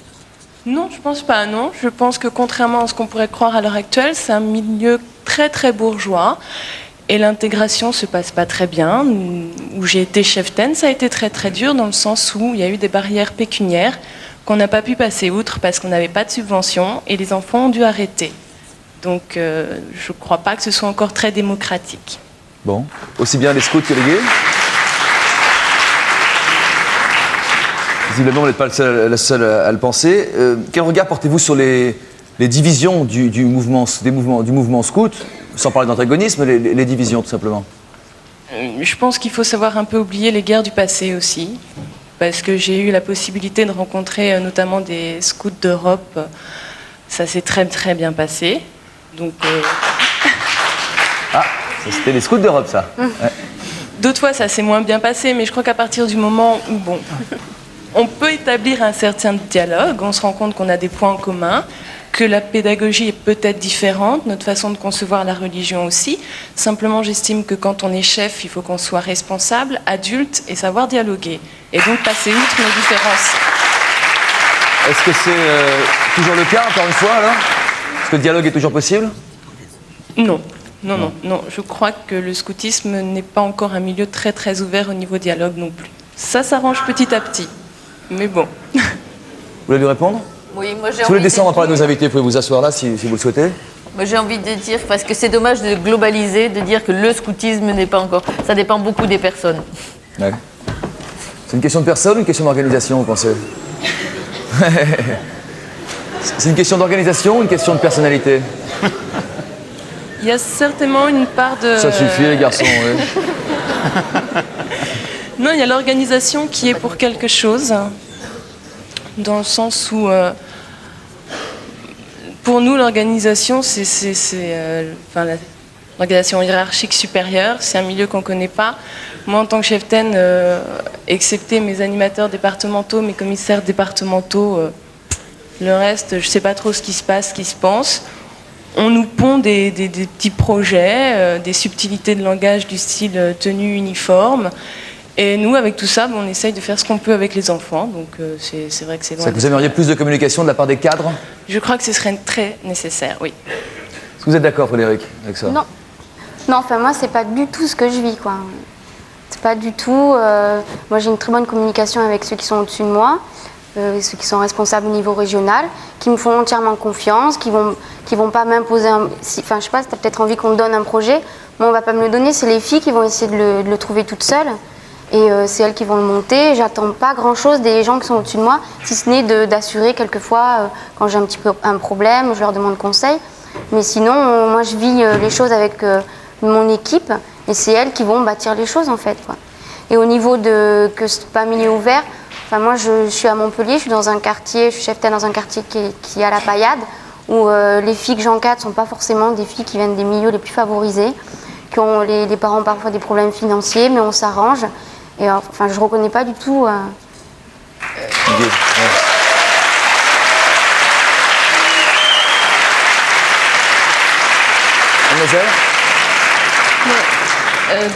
Non, je pense pas, non. Je pense que contrairement à ce qu'on pourrait croire à l'heure actuelle, c'est un milieu très très bourgeois. Et l'intégration se passe pas très bien, ou où j'ai été cheftaine, ça a été très très dur dans le sens où il y a eu des barrières pécuniaires qu'on n'a pas pu passer outre parce qu'on n'avait pas de subvention et les enfants ont dû arrêter. Donc je ne crois pas que ce soit encore très démocratique. Bon, aussi bien les scouts que les gays. Visiblement, vous n'êtes pas la seule à le penser. Quel regard portez-vous sur les divisions du mouvement scout, sans parler d'antagonisme, les divisions tout simplement? Je pense qu'il faut savoir un peu oublier les guerres du passé aussi, parce que j'ai eu la possibilité de rencontrer notamment des scouts d'Europe. Ça s'est très très bien passé. Donc, Ah, ça, c'était les scouts d'Europe, ça. Ouais. D'autres fois, ça s'est moins bien passé, mais je crois qu'à partir du moment où, bon, on peut établir un certain dialogue, on se rend compte qu'on a des points en commun, que la pédagogie est peut-être différente, notre façon de concevoir la religion aussi. Simplement, j'estime que quand on est chef, il faut qu'on soit responsable, adulte et savoir dialoguer. Et donc passer outre nos différences. Est-ce que c'est toujours le cas, encore une fois, alors? Est-ce que le dialogue est toujours possible? Non. Non. Je crois que le scoutisme n'est pas encore un milieu très très ouvert au niveau dialogue non plus. Ça s'arrange petit à petit. Mais bon. Vous voulez lui répondre? Oui, moi j'ai Si vous voulez descendre en parler de nos invités, vous pouvez vous asseoir là si vous le souhaitez. Moi j'ai envie de dire, parce que c'est dommage de globaliser, de dire que le scoutisme n'est pas encore... Ça dépend beaucoup des personnes. Ouais. C'est une question de personne ou une question d'organisation, vous pensez? C'est une question d'organisation ou une question de personnalité? Il y a certainement une part de... Ça suffit les garçons, oui. Non, il y a l'organisation qui est pour quelque chose, dans le sens où, pour nous, l'organisation, l'organisation hiérarchique supérieure, c'est un milieu qu'on ne connaît pas. Moi, en tant que cheftaine, excepté mes animateurs départementaux, mes commissaires départementaux, le reste, je ne sais pas trop ce qui se passe, ce qui se pense. On nous pond des petits projets, des subtilités de langage du style tenue uniforme. Et nous, avec tout ça, on essaye de faire ce qu'on peut avec les enfants. Donc c'est vrai que c'est loin. Vous aimeriez plus de communication de la part des cadres? Je crois que ce serait très nécessaire, oui. Est-ce que vous êtes d'accord, Frédéric, avec ça? Non. Non, enfin moi, c'est pas du tout ce que je vis, quoi. C'est pas du tout... moi, j'ai une très bonne communication avec ceux qui sont au-dessus de moi, ceux qui sont responsables au niveau régional, qui me font entièrement confiance, qui vont pas m'imposer enfin, je sais pas, si tu as peut-être envie qu'on te donne un projet, moi, on va pas me le donner, c'est les filles qui vont essayer de le trouver toutes seules. Et c'est elles qui vont le monter. J'attends pas grand-chose des gens qui sont au-dessus de moi, si ce n'est d'assurer quelquefois, quand j'ai un petit peu un problème, je leur demande conseil. Mais sinon, moi, je vis les choses avec mon équipe, et c'est elles qui vont bâtir les choses, en fait, quoi. Et au niveau de que c'est pas un milieu ouvert, enfin, moi, je suis à Montpellier, je suis dans un quartier, je suis cheftaine dans un quartier qui est à la Paillade, où les filles que j'encadre sont pas forcément des filles qui viennent des milieux les plus favorisés, qui ont les parents parfois des problèmes financiers, mais on s'arrange. Et enfin, je reconnais pas du tout.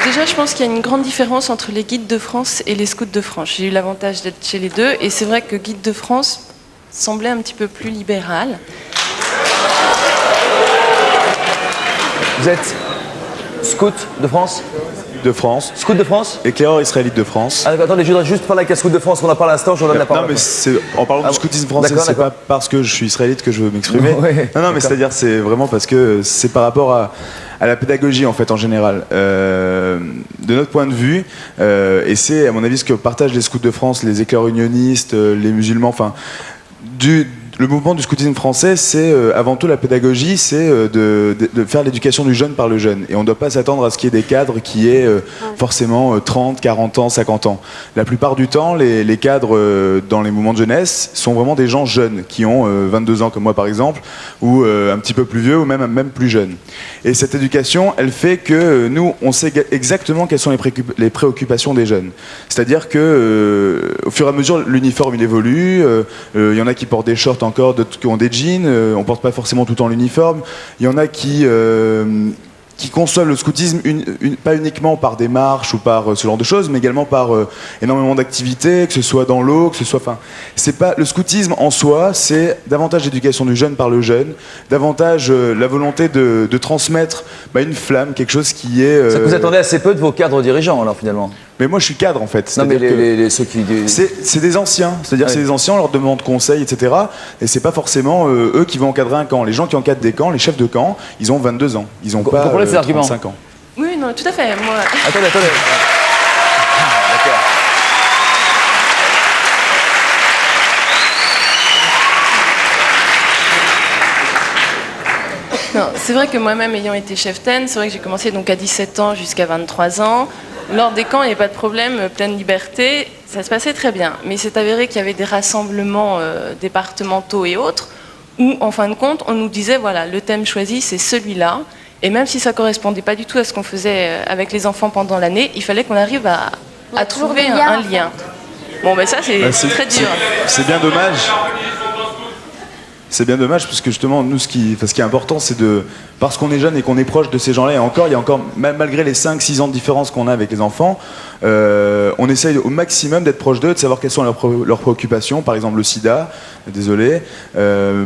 Déjà, je pense qu'il y a une grande différence entre les guides de France et les scouts de France. J'ai eu l'avantage d'être chez les deux, et c'est vrai que guide de France semblait un petit peu plus libéral. Vous êtes scout de France? De France. Scout de France? Éclaireur israélite de France. Ah, attendez, je voudrais juste parler avec la scout de France, on en parle à l'instant, je donne la parole. Non, mais en parlant du scoutisme français, c'est pas parce que je suis israélite que je veux m'exprimer. Ouais, non, mais c'est-à-dire, c'est vraiment parce que c'est par rapport à la pédagogie, en fait, en général. De notre point de vue, et c'est, à mon avis, ce que partagent les scouts de France, les éclaireurs unionistes, les musulmans, enfin, le mouvement du scoutisme français, c'est avant tout la pédagogie, c'est de faire l'éducation du jeune par le jeune. Et on ne doit pas s'attendre à ce qu'il y ait des cadres qui aient forcément 30, 40 ans, 50 ans. La plupart du temps, les cadres dans les mouvements de jeunesse sont vraiment des gens jeunes, qui ont 22 ans comme moi par exemple, ou un petit peu plus vieux, ou même plus jeunes. Et cette éducation, elle fait que nous, on sait exactement quelles sont les préoccupations des jeunes. C'est-à-dire que au fur et à mesure, l'uniforme il évolue, il y en a qui portent des shorts encore, d'autres qui ont des jeans, on porte pas forcément tout le temps l'uniforme. Il y en a qui conçoivent le scoutisme pas uniquement par des marches ou par ce genre de choses, mais également par énormément d'activités, que ce soit dans l'eau, que ce soit... Enfin, c'est pas le scoutisme en soi, c'est davantage l'éducation du jeune par le jeune, davantage la volonté de transmettre une flamme, quelque chose qui est... Ça que vous attendez assez peu de vos cadres dirigeants, alors, finalement? Mais moi, je suis cadre, en fait. Non, mais C'est-à-dire ceux qui... c'est des anciens. C'est-à-dire, c'est des anciens, on leur demande conseil, etc. Et c'est pas forcément eux qui vont encadrer un camp. Les gens qui encadrent des camps, les chefs de camp, ils ont 22 ans. Ils ont pas comprenez ces arguments 35 ans. Oui, non, tout à fait. Moi... Attendez. D'accord. Non, c'est vrai que moi-même, ayant été chef-ten, c'est vrai que j'ai commencé donc à 17 ans jusqu'à 23 ans. Lors des camps, il n'y avait pas de problème, pleine liberté, ça se passait très bien. Mais il s'est avéré qu'il y avait des rassemblements départementaux et autres, où, en fin de compte, on nous disait, voilà, le thème choisi, c'est celui-là. Et même si ça ne correspondait pas du tout à ce qu'on faisait avec les enfants pendant l'année, il fallait qu'on arrive à trouver un lien. Bon, ben ça, c'est très dur. C'est bien dommage. C'est bien dommage parce que justement, nous, ce qui est important, c'est parce qu'on est jeune et qu'on est proche de ces gens-là, et il y a encore, malgré les 5-6 ans de différence qu'on a avec les enfants, on essaye au maximum d'être proche d'eux, de savoir quelles sont leurs préoccupations, par exemple le sida, désolé,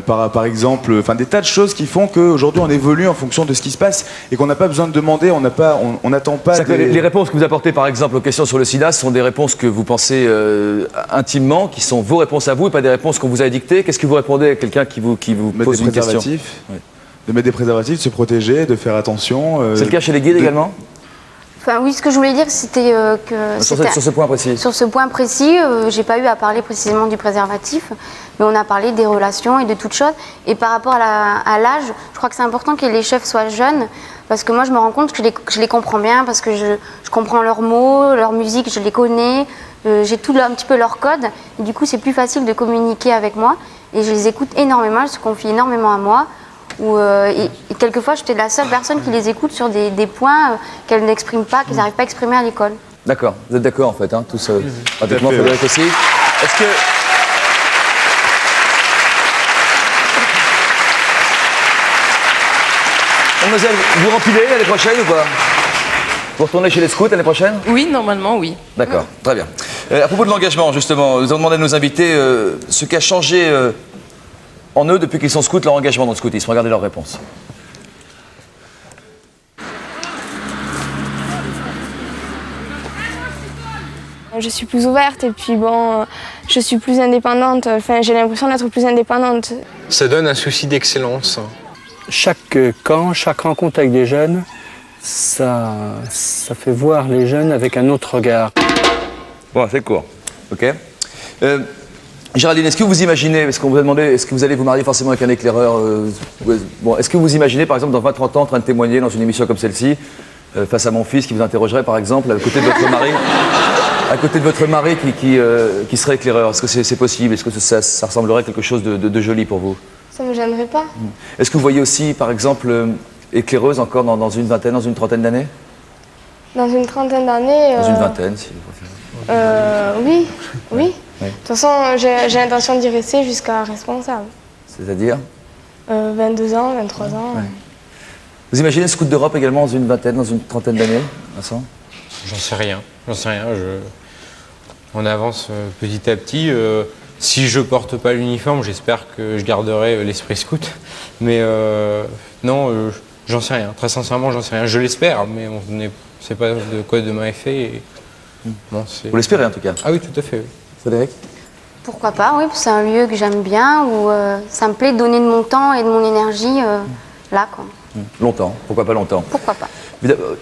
par exemple, des tas de choses qui font qu'aujourd'hui on évolue en fonction de ce qui se passe et qu'on n'a pas besoin de demander, on n'attend pas. Les réponses que vous apportez par exemple aux questions sur le sida sont des réponses que vous pensez intimement, qui sont vos réponses à vous et pas des réponses qu'on vous a dictées. Qu'est-ce que vous répondez à quelqu'un qui vous pose une question? De mettre des préservatifs, de se protéger, de faire attention. C'est le cas chez les guides également? Enfin, oui, ce que je voulais dire, c'était que... Sur ce point précis. Sur ce point précis, j'ai pas eu à parler précisément du préservatif, mais on a parlé des relations et de toutes choses. Et par rapport à l'âge, je crois que c'est important que les chefs soient jeunes, parce que moi, je me rends compte que je les comprends bien, parce que je comprends leurs mots, leur musique, je les connais, j'ai tout un petit peu leur code, et du coup, c'est plus facile de communiquer avec moi. Et je les écoute énormément, elles se confient énormément à moi. Et quelquefois, j'étais la seule personne qui les écoute sur des points qu'elles n'expriment pas, qu'elles n'arrivent pas à exprimer à l'école. D'accord, vous êtes d'accord en fait, hein, tous pratiquement, Frédéric aussi. Est-ce que... Mademoiselle, vous rempilez l'année prochaine ou pas? Vous retournez chez les scouts l'année prochaine? Oui, normalement, oui. D'accord, très bien. À propos de l'engagement, justement, nous avons demandé à nos invités ce qu'a changé en eux depuis qu'ils sont scouts, leur engagement dans le scoutisme. Regardez leurs réponses. Je suis plus ouverte et puis bon, je suis plus indépendante. Enfin, j'ai l'impression d'être plus indépendante. Ça donne un souci d'excellence. Chaque camp, chaque rencontre avec des jeunes, ça fait voir les jeunes avec un autre regard. Bon, c'est court. Ok. Géraldine, est-ce que vous imaginez, parce qu'on vous a demandé, est-ce que vous allez vous marier forcément avec un éclaireur bon, est-ce que vous imaginez, par exemple, dans 20-30 ans, en train de témoigner dans une émission comme celle-ci, face à mon fils qui vous interrogerait, par exemple, à côté de votre mari, qui serait éclaireur? Est-ce que c'est possible? Est-ce que ça ressemblerait à quelque chose de joli pour vous? Ça me gênerait pas. Est-ce que vous voyez aussi, par exemple, éclaireuse encore dans une vingtaine, dans une trentaine d'années? Dans une trentaine d'années. Dans une vingtaine, si vous préférez. Oui. De toute façon, j'ai l'intention d'y rester jusqu'à responsable. C'est-à-dire 22 ans, 23 ans. Ouais. Vous imaginez le scout d'Europe également dans une vingtaine, dans une trentaine d'années, Vincent? J'en sais rien. On avance petit à petit. Si je porte pas l'uniforme, j'espère que je garderai l'esprit scout. Mais non, j'en sais rien. Très sincèrement, j'en sais rien. Je l'espère, mais on ne sait pas de quoi demain est fait. Et... Bon, vous l'espérez en tout cas? Ah oui, tout à fait. Oui. Frédéric? Pourquoi pas, oui, c'est un lieu que j'aime bien, où ça me plaît de donner de mon temps et de mon énergie là, quoi. Longtemps, pourquoi pas longtemps? Pourquoi pas.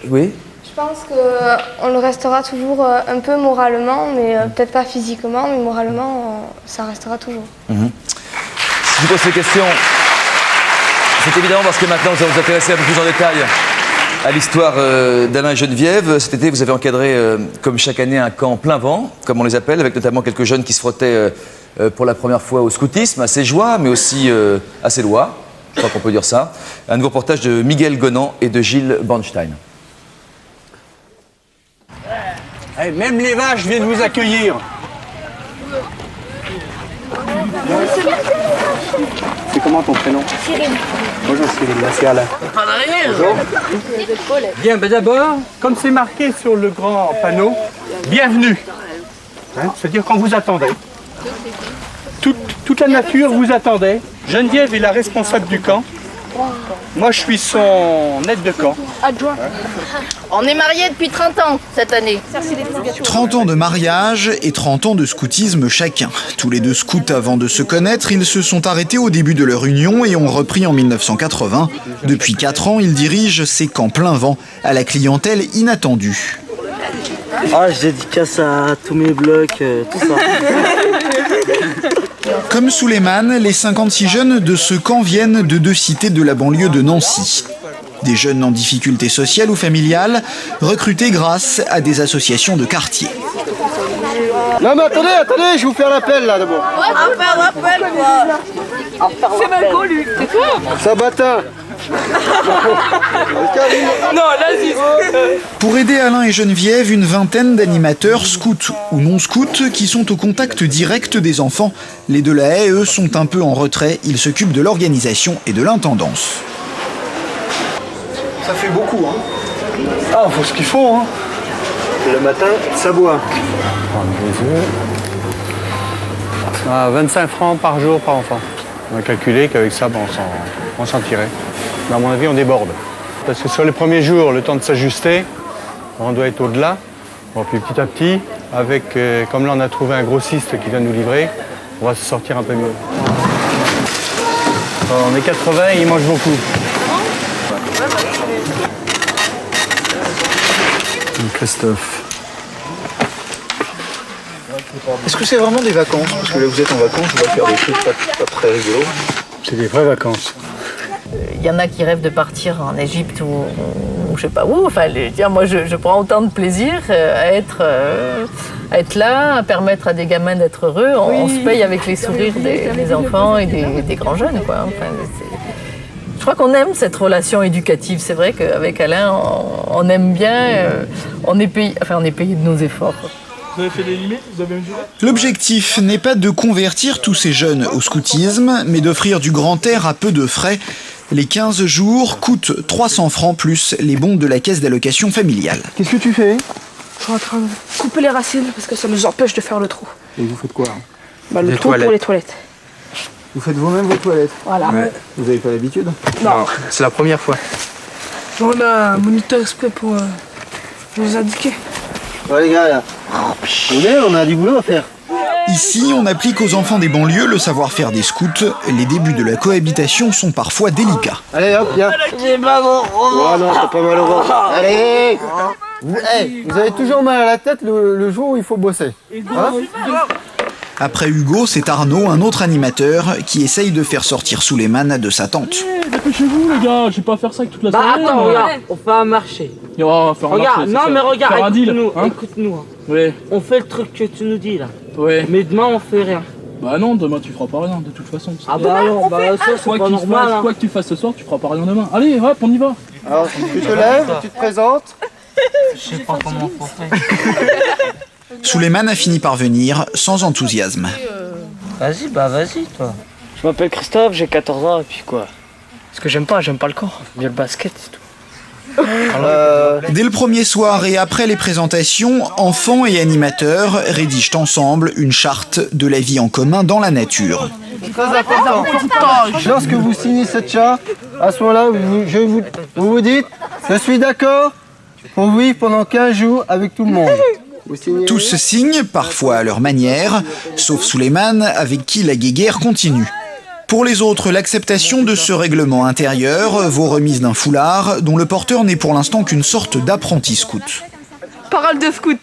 Oui? Je pense qu'on le restera toujours un peu moralement, mais peut-être pas physiquement, mais moralement, ça restera toujours. Si je vous pose ces questions, c'est évidemment parce que maintenant vous allez vous intéresser un peu plus en détail à l'histoire d'Alain et Geneviève. Cet été, vous avez encadré, comme chaque année, un camp plein vent, comme on les appelle, avec notamment quelques jeunes qui se frottaient pour la première fois au scoutisme, à ses joies, mais aussi à ses lois. Je crois qu'on peut dire ça. Un nouveau reportage de Miguel Gonan et de Gilles Bornstein. Hey, même les vaches viennent vous accueillir. C'est comment ton prénom? Cyril. Bonjour Cyril, là c'est Alain. Bonjour. Bien, ben d'abord, comme c'est marqué sur le grand panneau, bienvenue. Hein, c'est-à-dire qu'on vous attendait. Toute la nature vous attendait. Geneviève est la responsable du camp. Moi, je suis son aide de camp. Adjoint. On est mariés depuis 30 ans cette année. 30 ans de mariage et 30 ans de scoutisme chacun. Tous les deux scouts avant de se connaître, ils se sont arrêtés au début de leur union et ont repris en 1980. Depuis 4 ans, ils dirigent ces camps plein vent à la clientèle inattendue. Ah, je dédicace à tous mes blocs, tout ça. Comme Souleymane, les 56 jeunes de ce camp viennent de 2 cités de la banlieue de Nancy. Des jeunes en difficulté sociale ou familiale, recrutés grâce à des associations de quartier. Non mais attendez, je vais vous faire l'appel là d'abord. C'est mal connu. C'est toi Sabatin. Non, là-y. Pour aider Alain et Geneviève, une vingtaine d'animateurs, scouts ou non scouts, qui sont au contact direct des enfants. Les de la haie, eux, sont un peu en retrait. Ils s'occupent de l'organisation et de l'intendance. Ça fait beaucoup, hein. Ah, faut ce qu'il faut, hein. Le matin, ça boit. Ah, 25 francs par jour par enfant. On a calculé qu'avec ça, on s'en tirait. Mais à mon avis, on déborde. Parce que sur les premiers jours, le temps de s'ajuster, on doit être au-delà. Bon, puis petit à petit, avec, comme là on a trouvé un grossiste qui vient nous livrer, on va se sortir un peu mieux. On est 80, il mange beaucoup. Christophe. Est-ce que c'est vraiment des vacances? Parce que là vous êtes en vacances, vous allez faire des trucs pas très rigolos. C'est des vraies vacances. Il y en a qui rêvent de partir en Égypte ou je sais pas où. Enfin, moi, je prends autant de plaisir à être là, à permettre à des gamins d'être heureux. On se paye avec les sourires des enfants et des grands jeunes, quoi. Enfin, je crois qu'on aime cette relation éducative. C'est vrai qu'avec Alain, on aime bien. On est payé de nos efforts. Vous avez fait des limites? Vous avez mesuré? L'objectif n'est pas de convertir tous ces jeunes au scoutisme, mais d'offrir du grand air à peu de frais. Les 15 jours coûtent 300 francs plus les bons de la caisse d'allocation familiale. Qu'est-ce que tu fais? Je suis en train de couper les racines parce que ça nous empêche de faire le trou. Et vous faites quoi? Le trou pour les toilettes. Vous faites vous-même vos toilettes? Voilà. Ouais. Vous avez pas l'habitude? Non. C'est la première fois. On a un moniteur exprès pour nous indiquer. Ouais les gars, là. On a du boulot à faire. Ici, on applique aux enfants des banlieues le savoir-faire des scouts. Les débuts de la cohabitation sont parfois délicats. Allez hop, viens. J'ai mal au ventre. Oh non, t'as pas mal au ventre. Allez. Vous avez toujours mal à la tête le jour où il faut bosser. Hein? Après Hugo, c'est Arnaud, un autre animateur, qui essaye de faire sortir Souleymane de sa tente. Dépêchez-vous les gars, je vais pas faire ça avec toute la soirée. Attends, regarde, on fait un marché. On va faire un marché. Non mais regarde, écoute-nous. Écoute-nous. Oui. On fait le truc que tu nous dis là. Oui. Mais demain on fait rien. Bah non, demain tu feras pas rien de toute façon. Ah bah non, ça c'est pas normal. Quoi que tu fasses ce soir, tu feras pas rien demain. Allez, hop, on y va. Alors tu te lèves, tu te présentes. Je sais pas comment on fait. Souleymane a fini par venir sans enthousiasme. Vas-y toi. Je m'appelle Christophe, j'ai 14 ans et puis quoi? Ce que j'aime pas le corps, bien le basket c'est tout. Dès le premier soir et après les présentations, enfants et animateurs rédigent ensemble une charte de la vie en commun dans la nature. Très important. Lorsque vous signez cette charte, à ce moment-là, vous dites « Je suis d'accord pour vivre pendant 15 jours avec tout le monde ». Tous signent, parfois à leur manière, sauf Souleymane, avec qui la guéguerre continue. Pour les autres, l'acceptation de ce règlement intérieur vaut remise d'un foulard dont le porteur n'est pour l'instant qu'une sorte d'apprenti scout. Parole de scout.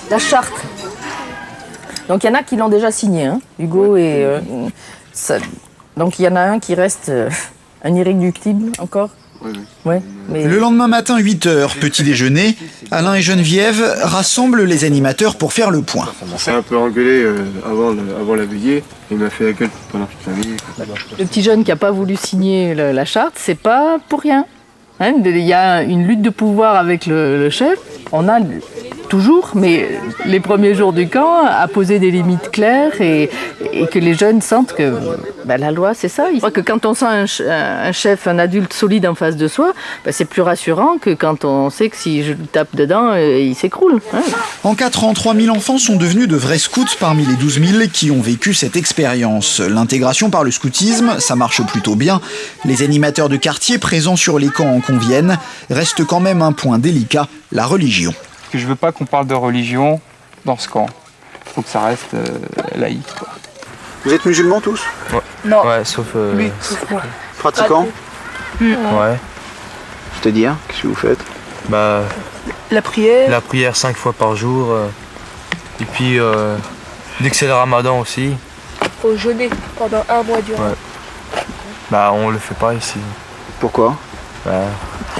La charte. Donc il y en a qui l'ont déjà signée, hein. Hugo et... Donc il y en a un qui reste un irréductible encore. Ouais, mais... Le lendemain matin, 8h, petit déjeuner, Alain et Geneviève rassemblent les animateurs pour faire le point. On s'est un peu engueulé avant la veillée, il m'a fait la gueule pendant toute la veillée. Le petit jeune qui n'a pas voulu signer la charte, c'est pas pour rien. Hein, il y a une lutte de pouvoir avec le chef. On a toujours, mais les premiers jours du camp, à poser des limites claires et que les jeunes sentent que la loi, c'est ça. Je crois que quand on sent un chef, un adulte solide en face de soi, c'est plus rassurant que quand on sait que si je le tape dedans, il s'écroule. Hein. En 4 ans, 3000 enfants sont devenus de vrais scouts parmi les 12 000 qui ont vécu cette expérience. L'intégration par le scoutisme, ça marche plutôt bien. Les animateurs de quartier présents sur les camps en conviennent. Reste quand même un point délicat, la religion. Je veux pas qu'on parle de religion dans ce camp. Il faut que ça reste laïque. Quoi. Vous êtes musulmans tous? Ouais. Non. Ouais, sauf moi. Pratiquants? Ouais. C'est-à-dire, qu'est-ce que vous faites? La prière. La prière 5 fois par jour. Et puis, dès que c'est le ramadan aussi. Faut jeûner pendant 1 mois durant. Ouais. On le fait pas ici. Pourquoi? Il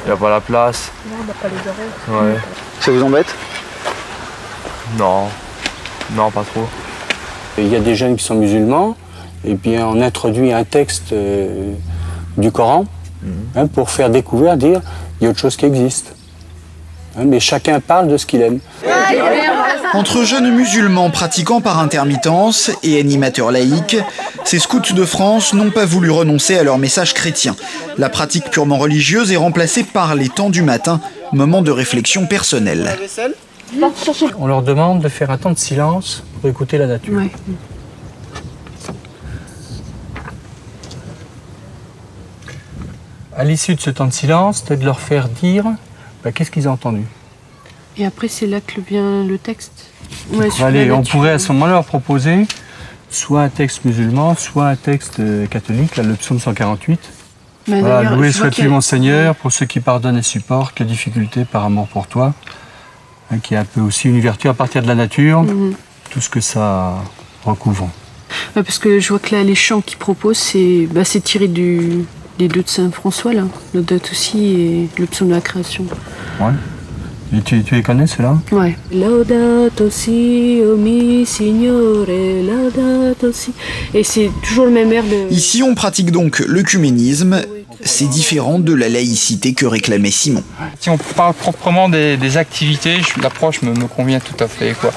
n'y a pas la place. Non, on n'a pas les horaires. Ouais. Ça vous embête? Non. Non, pas trop. Il y a des jeunes qui sont musulmans, et puis on introduit un texte du Coran pour faire découvrir, dire il y a autre chose qui existe. Mais chacun parle de ce qu'il aime. Entre jeunes musulmans pratiquants par intermittence et animateurs laïcs, ces scouts de France n'ont pas voulu renoncer à leur message chrétien. La pratique purement religieuse est remplacée par les temps du matin, moment de réflexion personnelle. On leur demande de faire un temps de silence pour écouter la nature. Ouais. À l'issue de ce temps de silence, c'est de leur faire dire qu'est-ce qu'ils ont entendu. Et après, c'est là que vient le texte. Allez, on pourrait à ce moment-là leur proposer soit un texte musulman, soit un texte catholique, là, le psaume 148. Loué sois-tu mon Seigneur, pour ceux qui pardonnent et supportent, que difficulté par amour pour toi. Qui est un peu aussi une ouverture à partir de la nature, tout ce que ça recouvre. Parce que je vois que là, les chants qu'ils proposent, c'est tiré des 2 de Saint François, là. Laudato aussi et le psaume de la création. Ouais. Et tu les connais, ceux-là? Ouais. Laudato si, o mi Signore, laudato si. Et c'est toujours le même air de... Ici, on pratique donc l'œcuménisme. C'est différent de la laïcité que réclamait Simon. Si on parle proprement des activités, l'approche me convient tout à fait. Quoi.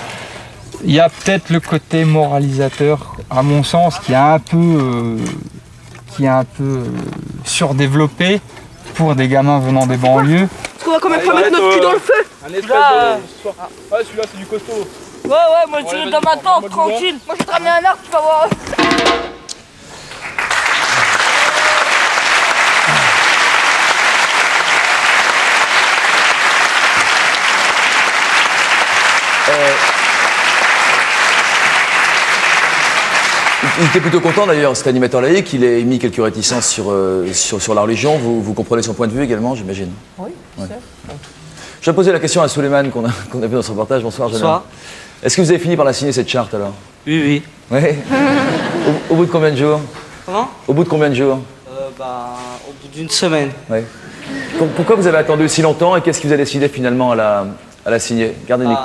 Il y a peut-être le côté moralisateur, à mon sens, qui est un peu surdéveloppé pour des gamins venant des banlieues. Est-ce qu'on va quand même pas mettre notre cul dans le feu? Celui-là c'est du costaud. Ouais, moi je suis dans ma tente, tranquille. Moi je vais te ramener un arc, tu vas voir. Il était plutôt content d'ailleurs, cet animateur laïque, il a émis quelques réticences sur la religion. Vous comprenez son point de vue également, j'imagine? Oui, ouais. Je vais poser la question à Souleymane qu'on a vu dans ce reportage. Bonsoir, jeune homme. Bonsoir. Est-ce que vous avez fini par la signer cette charte alors? Oui. Ouais. Au bout de combien de jours? Comment? Au bout de combien de jours? Au bout d'une semaine. Ouais. Pourquoi vous avez attendu si longtemps et qu'est-ce qui vous a décidé finalement à la signer? Gardez-Nick.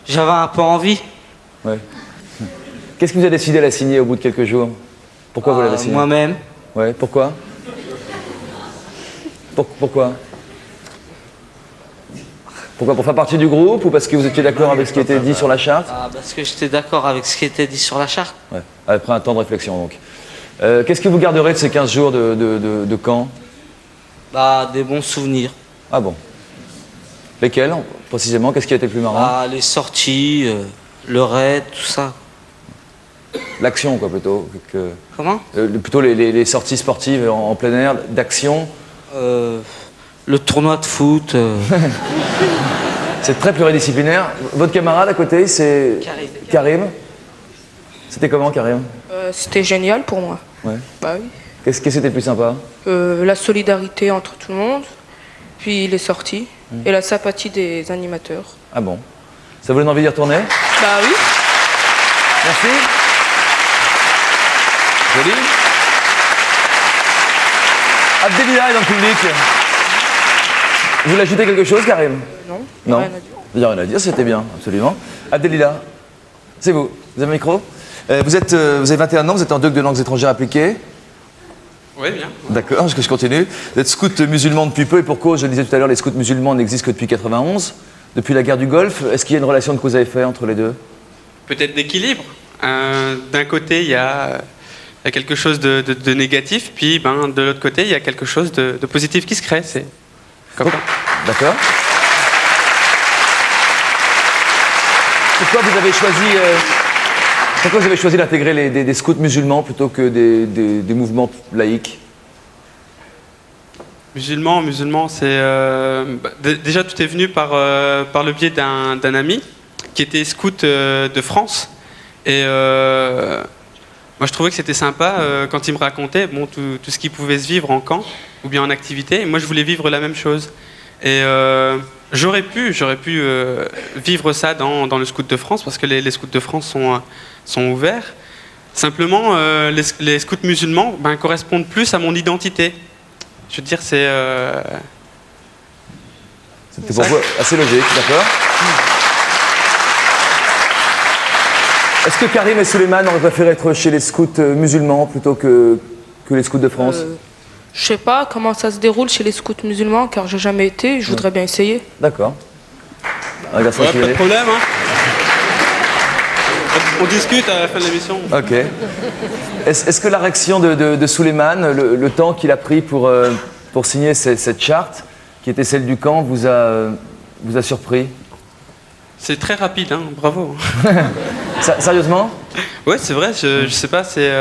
J'avais un peu envie. Ouais. Qu'est-ce qui vous a décidé à la signer au bout de quelques jours? Pourquoi vous l'avez signée? Moi-même. Ouais, pourquoi? Pourquoi? Pourquoi? Pour faire partie du groupe ou parce que vous étiez d'accord avec ce qui était dit sur la charte? Parce que j'étais d'accord avec ce qui était dit sur la charte. Ouais, après un temps de réflexion donc. Qu'est-ce que vous garderez de ces 15 jours de camp? Des bons souvenirs. Ah bon? Lesquels, précisément? Qu'est-ce qui a été le plus marrant? Les sorties, le raid, tout ça. L'action, quoi, plutôt. Comment? Plutôt les sorties sportives en plein air, d'action. Le tournoi de foot. C'est très pluridisciplinaire. Votre camarade à côté, c'est Karim. C'était comment, Karim? C'était génial pour moi. Ouais. Bah oui. Qu'est-ce que c'était le plus sympa? La solidarité entre tout le monde, puis les sorties, et la sympathie des animateurs. Ah bon? Ça vous donne envie d'y retourner? Bah oui. Merci. Joli. Abdelila est dans le public. Vous voulez ajouter quelque chose, Karim? Non. Non. Rien à dire. Il n'y a rien à dire, c'était bien, absolument. Abdelila, c'est vous. Vous avez un micro? Vous avez 21 ans, vous êtes en DEUC de langues étrangères appliquées. Oui, bien. D'accord, je continue. Vous êtes scout musulman depuis peu et pour cause, je le disais tout à l'heure, les scouts musulmans n'existent que depuis 91. depuis la guerre du Golfe. Est-ce qu'il y a une relation de cause à effet entre les deux? Peut-être d'équilibre. D'un côté, il y a quelque chose de négatif, puis de l'autre côté, il y a quelque chose de positif qui se crée. C'est comme ça. D'accord. Pourquoi vous avez choisi d'intégrer des scouts musulmans plutôt que des mouvements laïques? Musulman, c'est... déjà, tout est venu par le biais d'un ami qui était scout de France. Et moi, je trouvais que c'était sympa quand il me racontait tout ce qui pouvait se vivre en camp ou bien en activité. Et moi, je voulais vivre la même chose. Et j'aurais pu vivre ça dans le scout de France parce que les scouts de France sont ouverts. Simplement, les scouts musulmans correspondent plus à mon identité. Je veux dire, c'est... C'était pour vous assez logique, d'accord. Est-ce que Karim et Souleymane auraient préféré être chez les scouts musulmans plutôt que les scouts de France? Je sais pas comment ça se déroule chez les scouts musulmans, car j'ai jamais été, je voudrais bien essayer. D'accord. Pas de problème, hein. On discute à la fin de l'émission. Ok. Est-ce que la réaction de Souleymane, le temps qu'il a pris pour signer cette charte, qui était celle du camp, vous a surpris? C'est très rapide, hein, bravo. Sérieusement? Ouais, c'est vrai, je sais pas, c'est...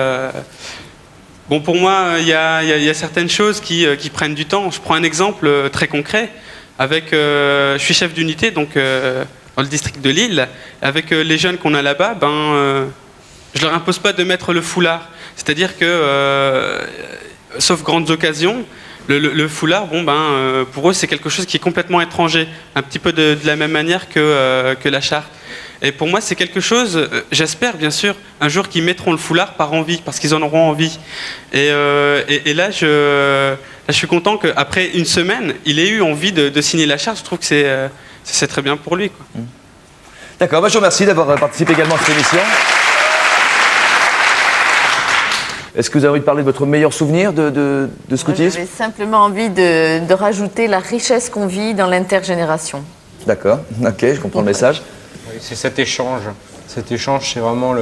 Bon, pour moi, il y a certaines choses qui prennent du temps. Je prends un exemple très concret. Je suis chef d'unité, donc dans le district de Lille. Avec les jeunes qu'on a là-bas, je leur impose pas de mettre le foulard. C'est-à-dire que, sauf grandes occasions, le foulard, pour eux, c'est quelque chose qui est complètement étranger. Un petit peu de la même manière que la charte. Et pour moi, c'est quelque chose, j'espère bien sûr, un jour qu'ils mettront le foulard par envie, parce qu'ils en auront envie. Et là, je suis content qu'après une semaine, il ait eu envie de signer la charte. Je trouve que c'est très bien pour lui, quoi. D'accord, je vous remercie d'avoir participé également à cette émission. Est-ce que vous avez envie de parler de votre meilleur souvenir de scoutisme? J'avais simplement envie de rajouter la richesse qu'on vit dans l'intergénération. D'accord, ok, je comprends le message. Oui, c'est cet échange. Cet échange, c'est vraiment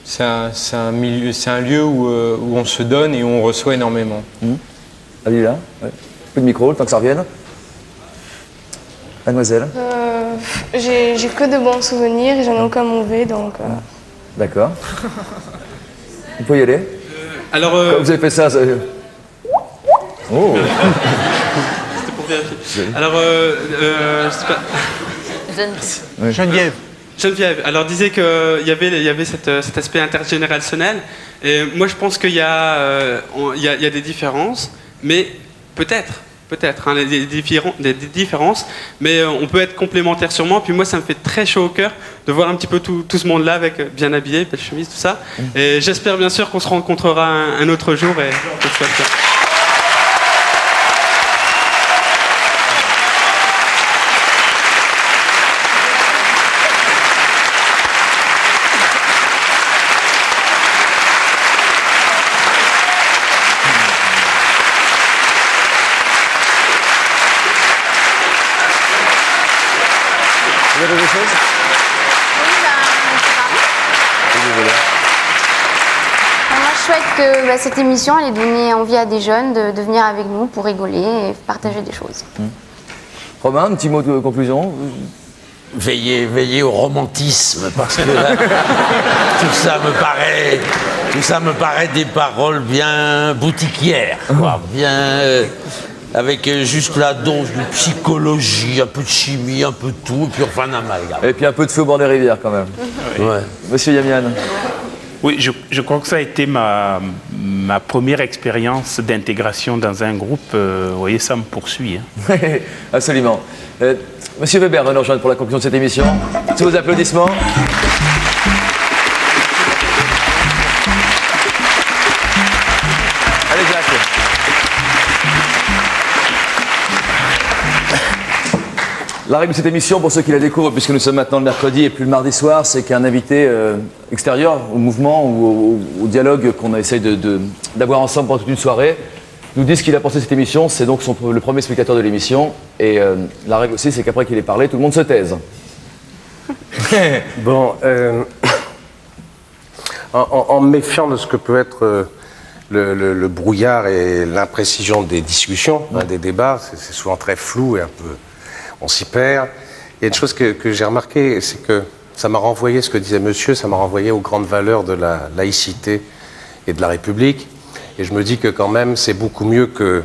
c'est un milieu, c'est un lieu où on se donne et où on reçoit énormément. Allez là, ouais. Un peu de micro, le temps que ça revienne. Mademoiselle. J'ai que de bons souvenirs et j'en ai aucun mauvais, donc... D'accord. Vous pouvez y aller. Alors... Quand vous avez fait ça... Oh. C'était pour vérifier. Alors, je sais pas... Geneviève, alors disait qu'il y avait cet aspect intergénérationnel. Et moi, je pense qu'il y a des différences, mais peut-être, hein, des différences, mais on peut être complémentaires sûrement. Puis moi, ça me fait très chaud au cœur de voir un petit peu tout ce monde-là, avec bien habillé, belle chemise, tout ça. Et j'espère bien sûr qu'on se rencontrera un autre jour. Et que ce soit le cas. Vous avez des choses? Moi, je souhaite que cette émission elle ait donné envie à des jeunes de venir avec nous pour rigoler et partager des choses. Romain, un petit mot de conclusion? Veillez au romantisme, parce que là, tout ça me paraît des paroles bien boutiquières, quoi, bien... avec juste la dose de psychologie, un peu de chimie, un peu de tout, et puis enfin un amalgame. Et puis un peu de feu au bord des rivières quand même. Ouais. Monsieur Yamian. Oui, je crois que ça a été ma première expérience d'intégration dans un groupe. Vous voyez, ça me poursuit. Hein. Absolument. Monsieur Weber va nous rejoindre pour la conclusion de cette émission. Sous vos applaudissements. Allez, Jacques. La règle de cette émission, pour ceux qui la découvrent, puisque nous sommes maintenant le mercredi et plus le mardi soir, c'est qu'un invité extérieur au mouvement ou au dialogue qu'on essaye d'avoir ensemble pendant toute une soirée nous dit ce qu'il a pensé de cette émission. C'est donc le premier spectateur de l'émission. Et la règle aussi, c'est qu'après qu'il ait parlé, tout le monde se taise. Bon, en me méfiant de ce que peut être le brouillard et l'imprécision des discussions, des débats, c'est souvent très flou et un peu... on s'y perd. Il y a une chose que j'ai remarqué, c'est que ça m'a renvoyé, ce que disait monsieur, ça m'a renvoyé aux grandes valeurs de la laïcité et de la République. Et je me dis que quand même, c'est beaucoup mieux que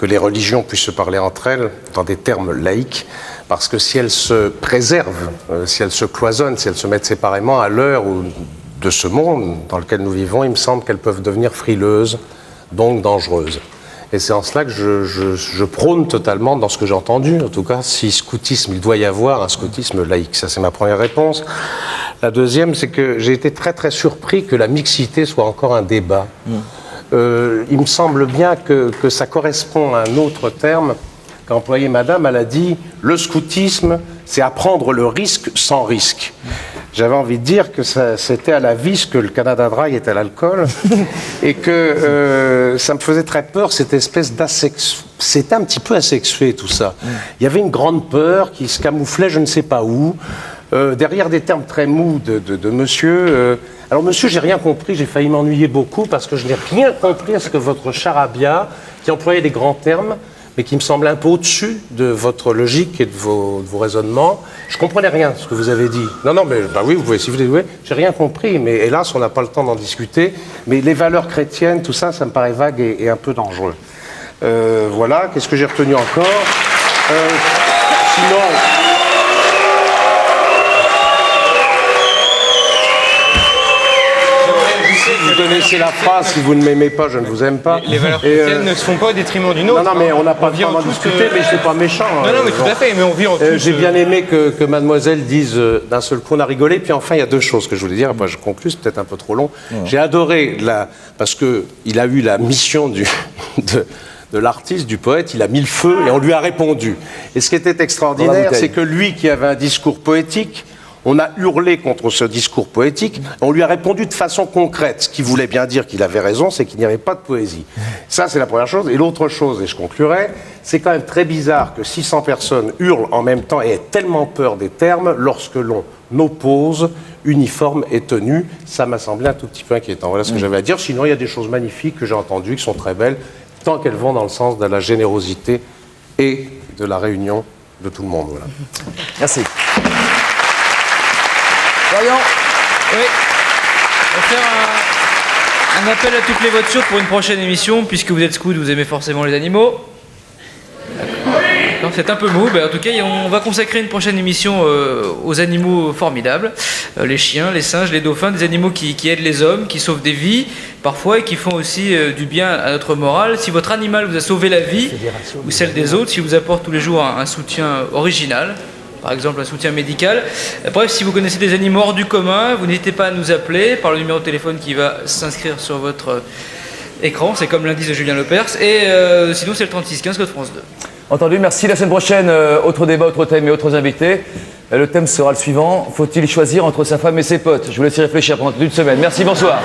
les religions puissent se parler entre elles dans des termes laïques, parce que si elles se préservent, si elles se cloisonnent, si elles se mettent séparément à l'heure de ce monde dans lequel nous vivons, il me semble qu'elles peuvent devenir frileuses, donc dangereuses. Et c'est en cela que je prône totalement dans ce que j'ai entendu, en tout cas, si scoutisme, il doit y avoir un scoutisme laïque. Ça, c'est ma première réponse. La deuxième, c'est que j'ai été très très surpris que la mixité soit encore un débat. Il me semble bien que ça correspond à un autre terme qu'a employé madame. Elle a dit « le scoutisme, c'est apprendre le risque sans risque ». J'avais envie de dire que c'était à la vis que le Canada Dry est à l'alcool et que ça me faisait très peur, cette espèce c'était un petit peu asexué tout ça. Il y avait une grande peur qui se camouflait je ne sais pas où, derrière des termes très mous de monsieur. Alors monsieur, j'ai rien compris, j'ai failli m'ennuyer beaucoup parce que je n'ai rien compris à ce que votre charabia, qui employait des grands termes, mais qui me semble un peu au-dessus de votre logique et de vos raisonnements. Je comprenais rien de ce que vous avez dit. Non, mais bah oui, vous pouvez, si vous voulez, j'ai rien compris, mais hélas, on n'a pas le temps d'en discuter. Mais les valeurs chrétiennes, tout ça, ça me paraît vague et un peu dangereux. Voilà, qu'est-ce que j'ai retenu encore Sinon... Vous connaissez la phrase, si vous ne m'aimez pas, je ne vous aime pas. Les valeurs chrétiennes ne se font pas au détriment d'une autre. Non, mais on n'a pas le temps d'en discuter, mais c'est pas méchant. Non, mais tout à fait, mais on vit en tous... J'ai bien aimé que mademoiselle dise d'un seul coup, on a rigolé. Puis enfin, il y a deux choses que je voulais dire, après je conclue, c'est peut-être un peu trop long. J'ai adoré, parce qu'il a eu la mission de l'artiste, du poète, il a mis le feu et on lui a répondu. Et ce qui était extraordinaire, c'est que lui qui avait un discours poétique, on a hurlé contre ce discours poétique, on lui a répondu de façon concrète, ce qui voulait bien dire qu'il avait raison, c'est qu'il n'y avait pas de poésie. Ça, c'est la première chose. Et l'autre chose, et je conclurai, c'est quand même très bizarre que 600 personnes hurlent en même temps et aient tellement peur des termes lorsque l'on oppose uniforme et tenue. Ça m'a semblé un tout petit peu inquiétant. Voilà ce que j'avais à dire. Sinon, il y a des choses magnifiques que j'ai entendues, qui sont très belles, tant qu'elles vont dans le sens de la générosité et de la réunion de tout le monde. Voilà. Merci. Oui. On va faire un appel à toutes les voitures pour une prochaine émission, puisque vous êtes scout, vous aimez forcément les animaux. D'accord, c'est un peu mou, mais en tout cas, on va consacrer une prochaine émission aux animaux formidables. Les chiens, les singes, les dauphins, des animaux qui aident les hommes, qui sauvent des vies, parfois, et qui font aussi du bien à notre morale. Si votre animal vous a sauvé la vie, ou celle des autres, si vous apporte tous les jours un soutien original, par exemple un soutien médical. Bref, si vous connaissez des animaux hors du commun, vous n'hésitez pas à nous appeler par le numéro de téléphone qui va s'inscrire sur votre écran. C'est comme l'indice de Julien Lepers. Et sinon, c'est le 3615 code France 2. Entendu, merci. La semaine prochaine, autre débat, autre thème et autres invités. Le thème sera le suivant. Faut-il choisir entre sa femme et ses potes? Je vous laisse y réfléchir pendant toute une semaine. Merci, bonsoir.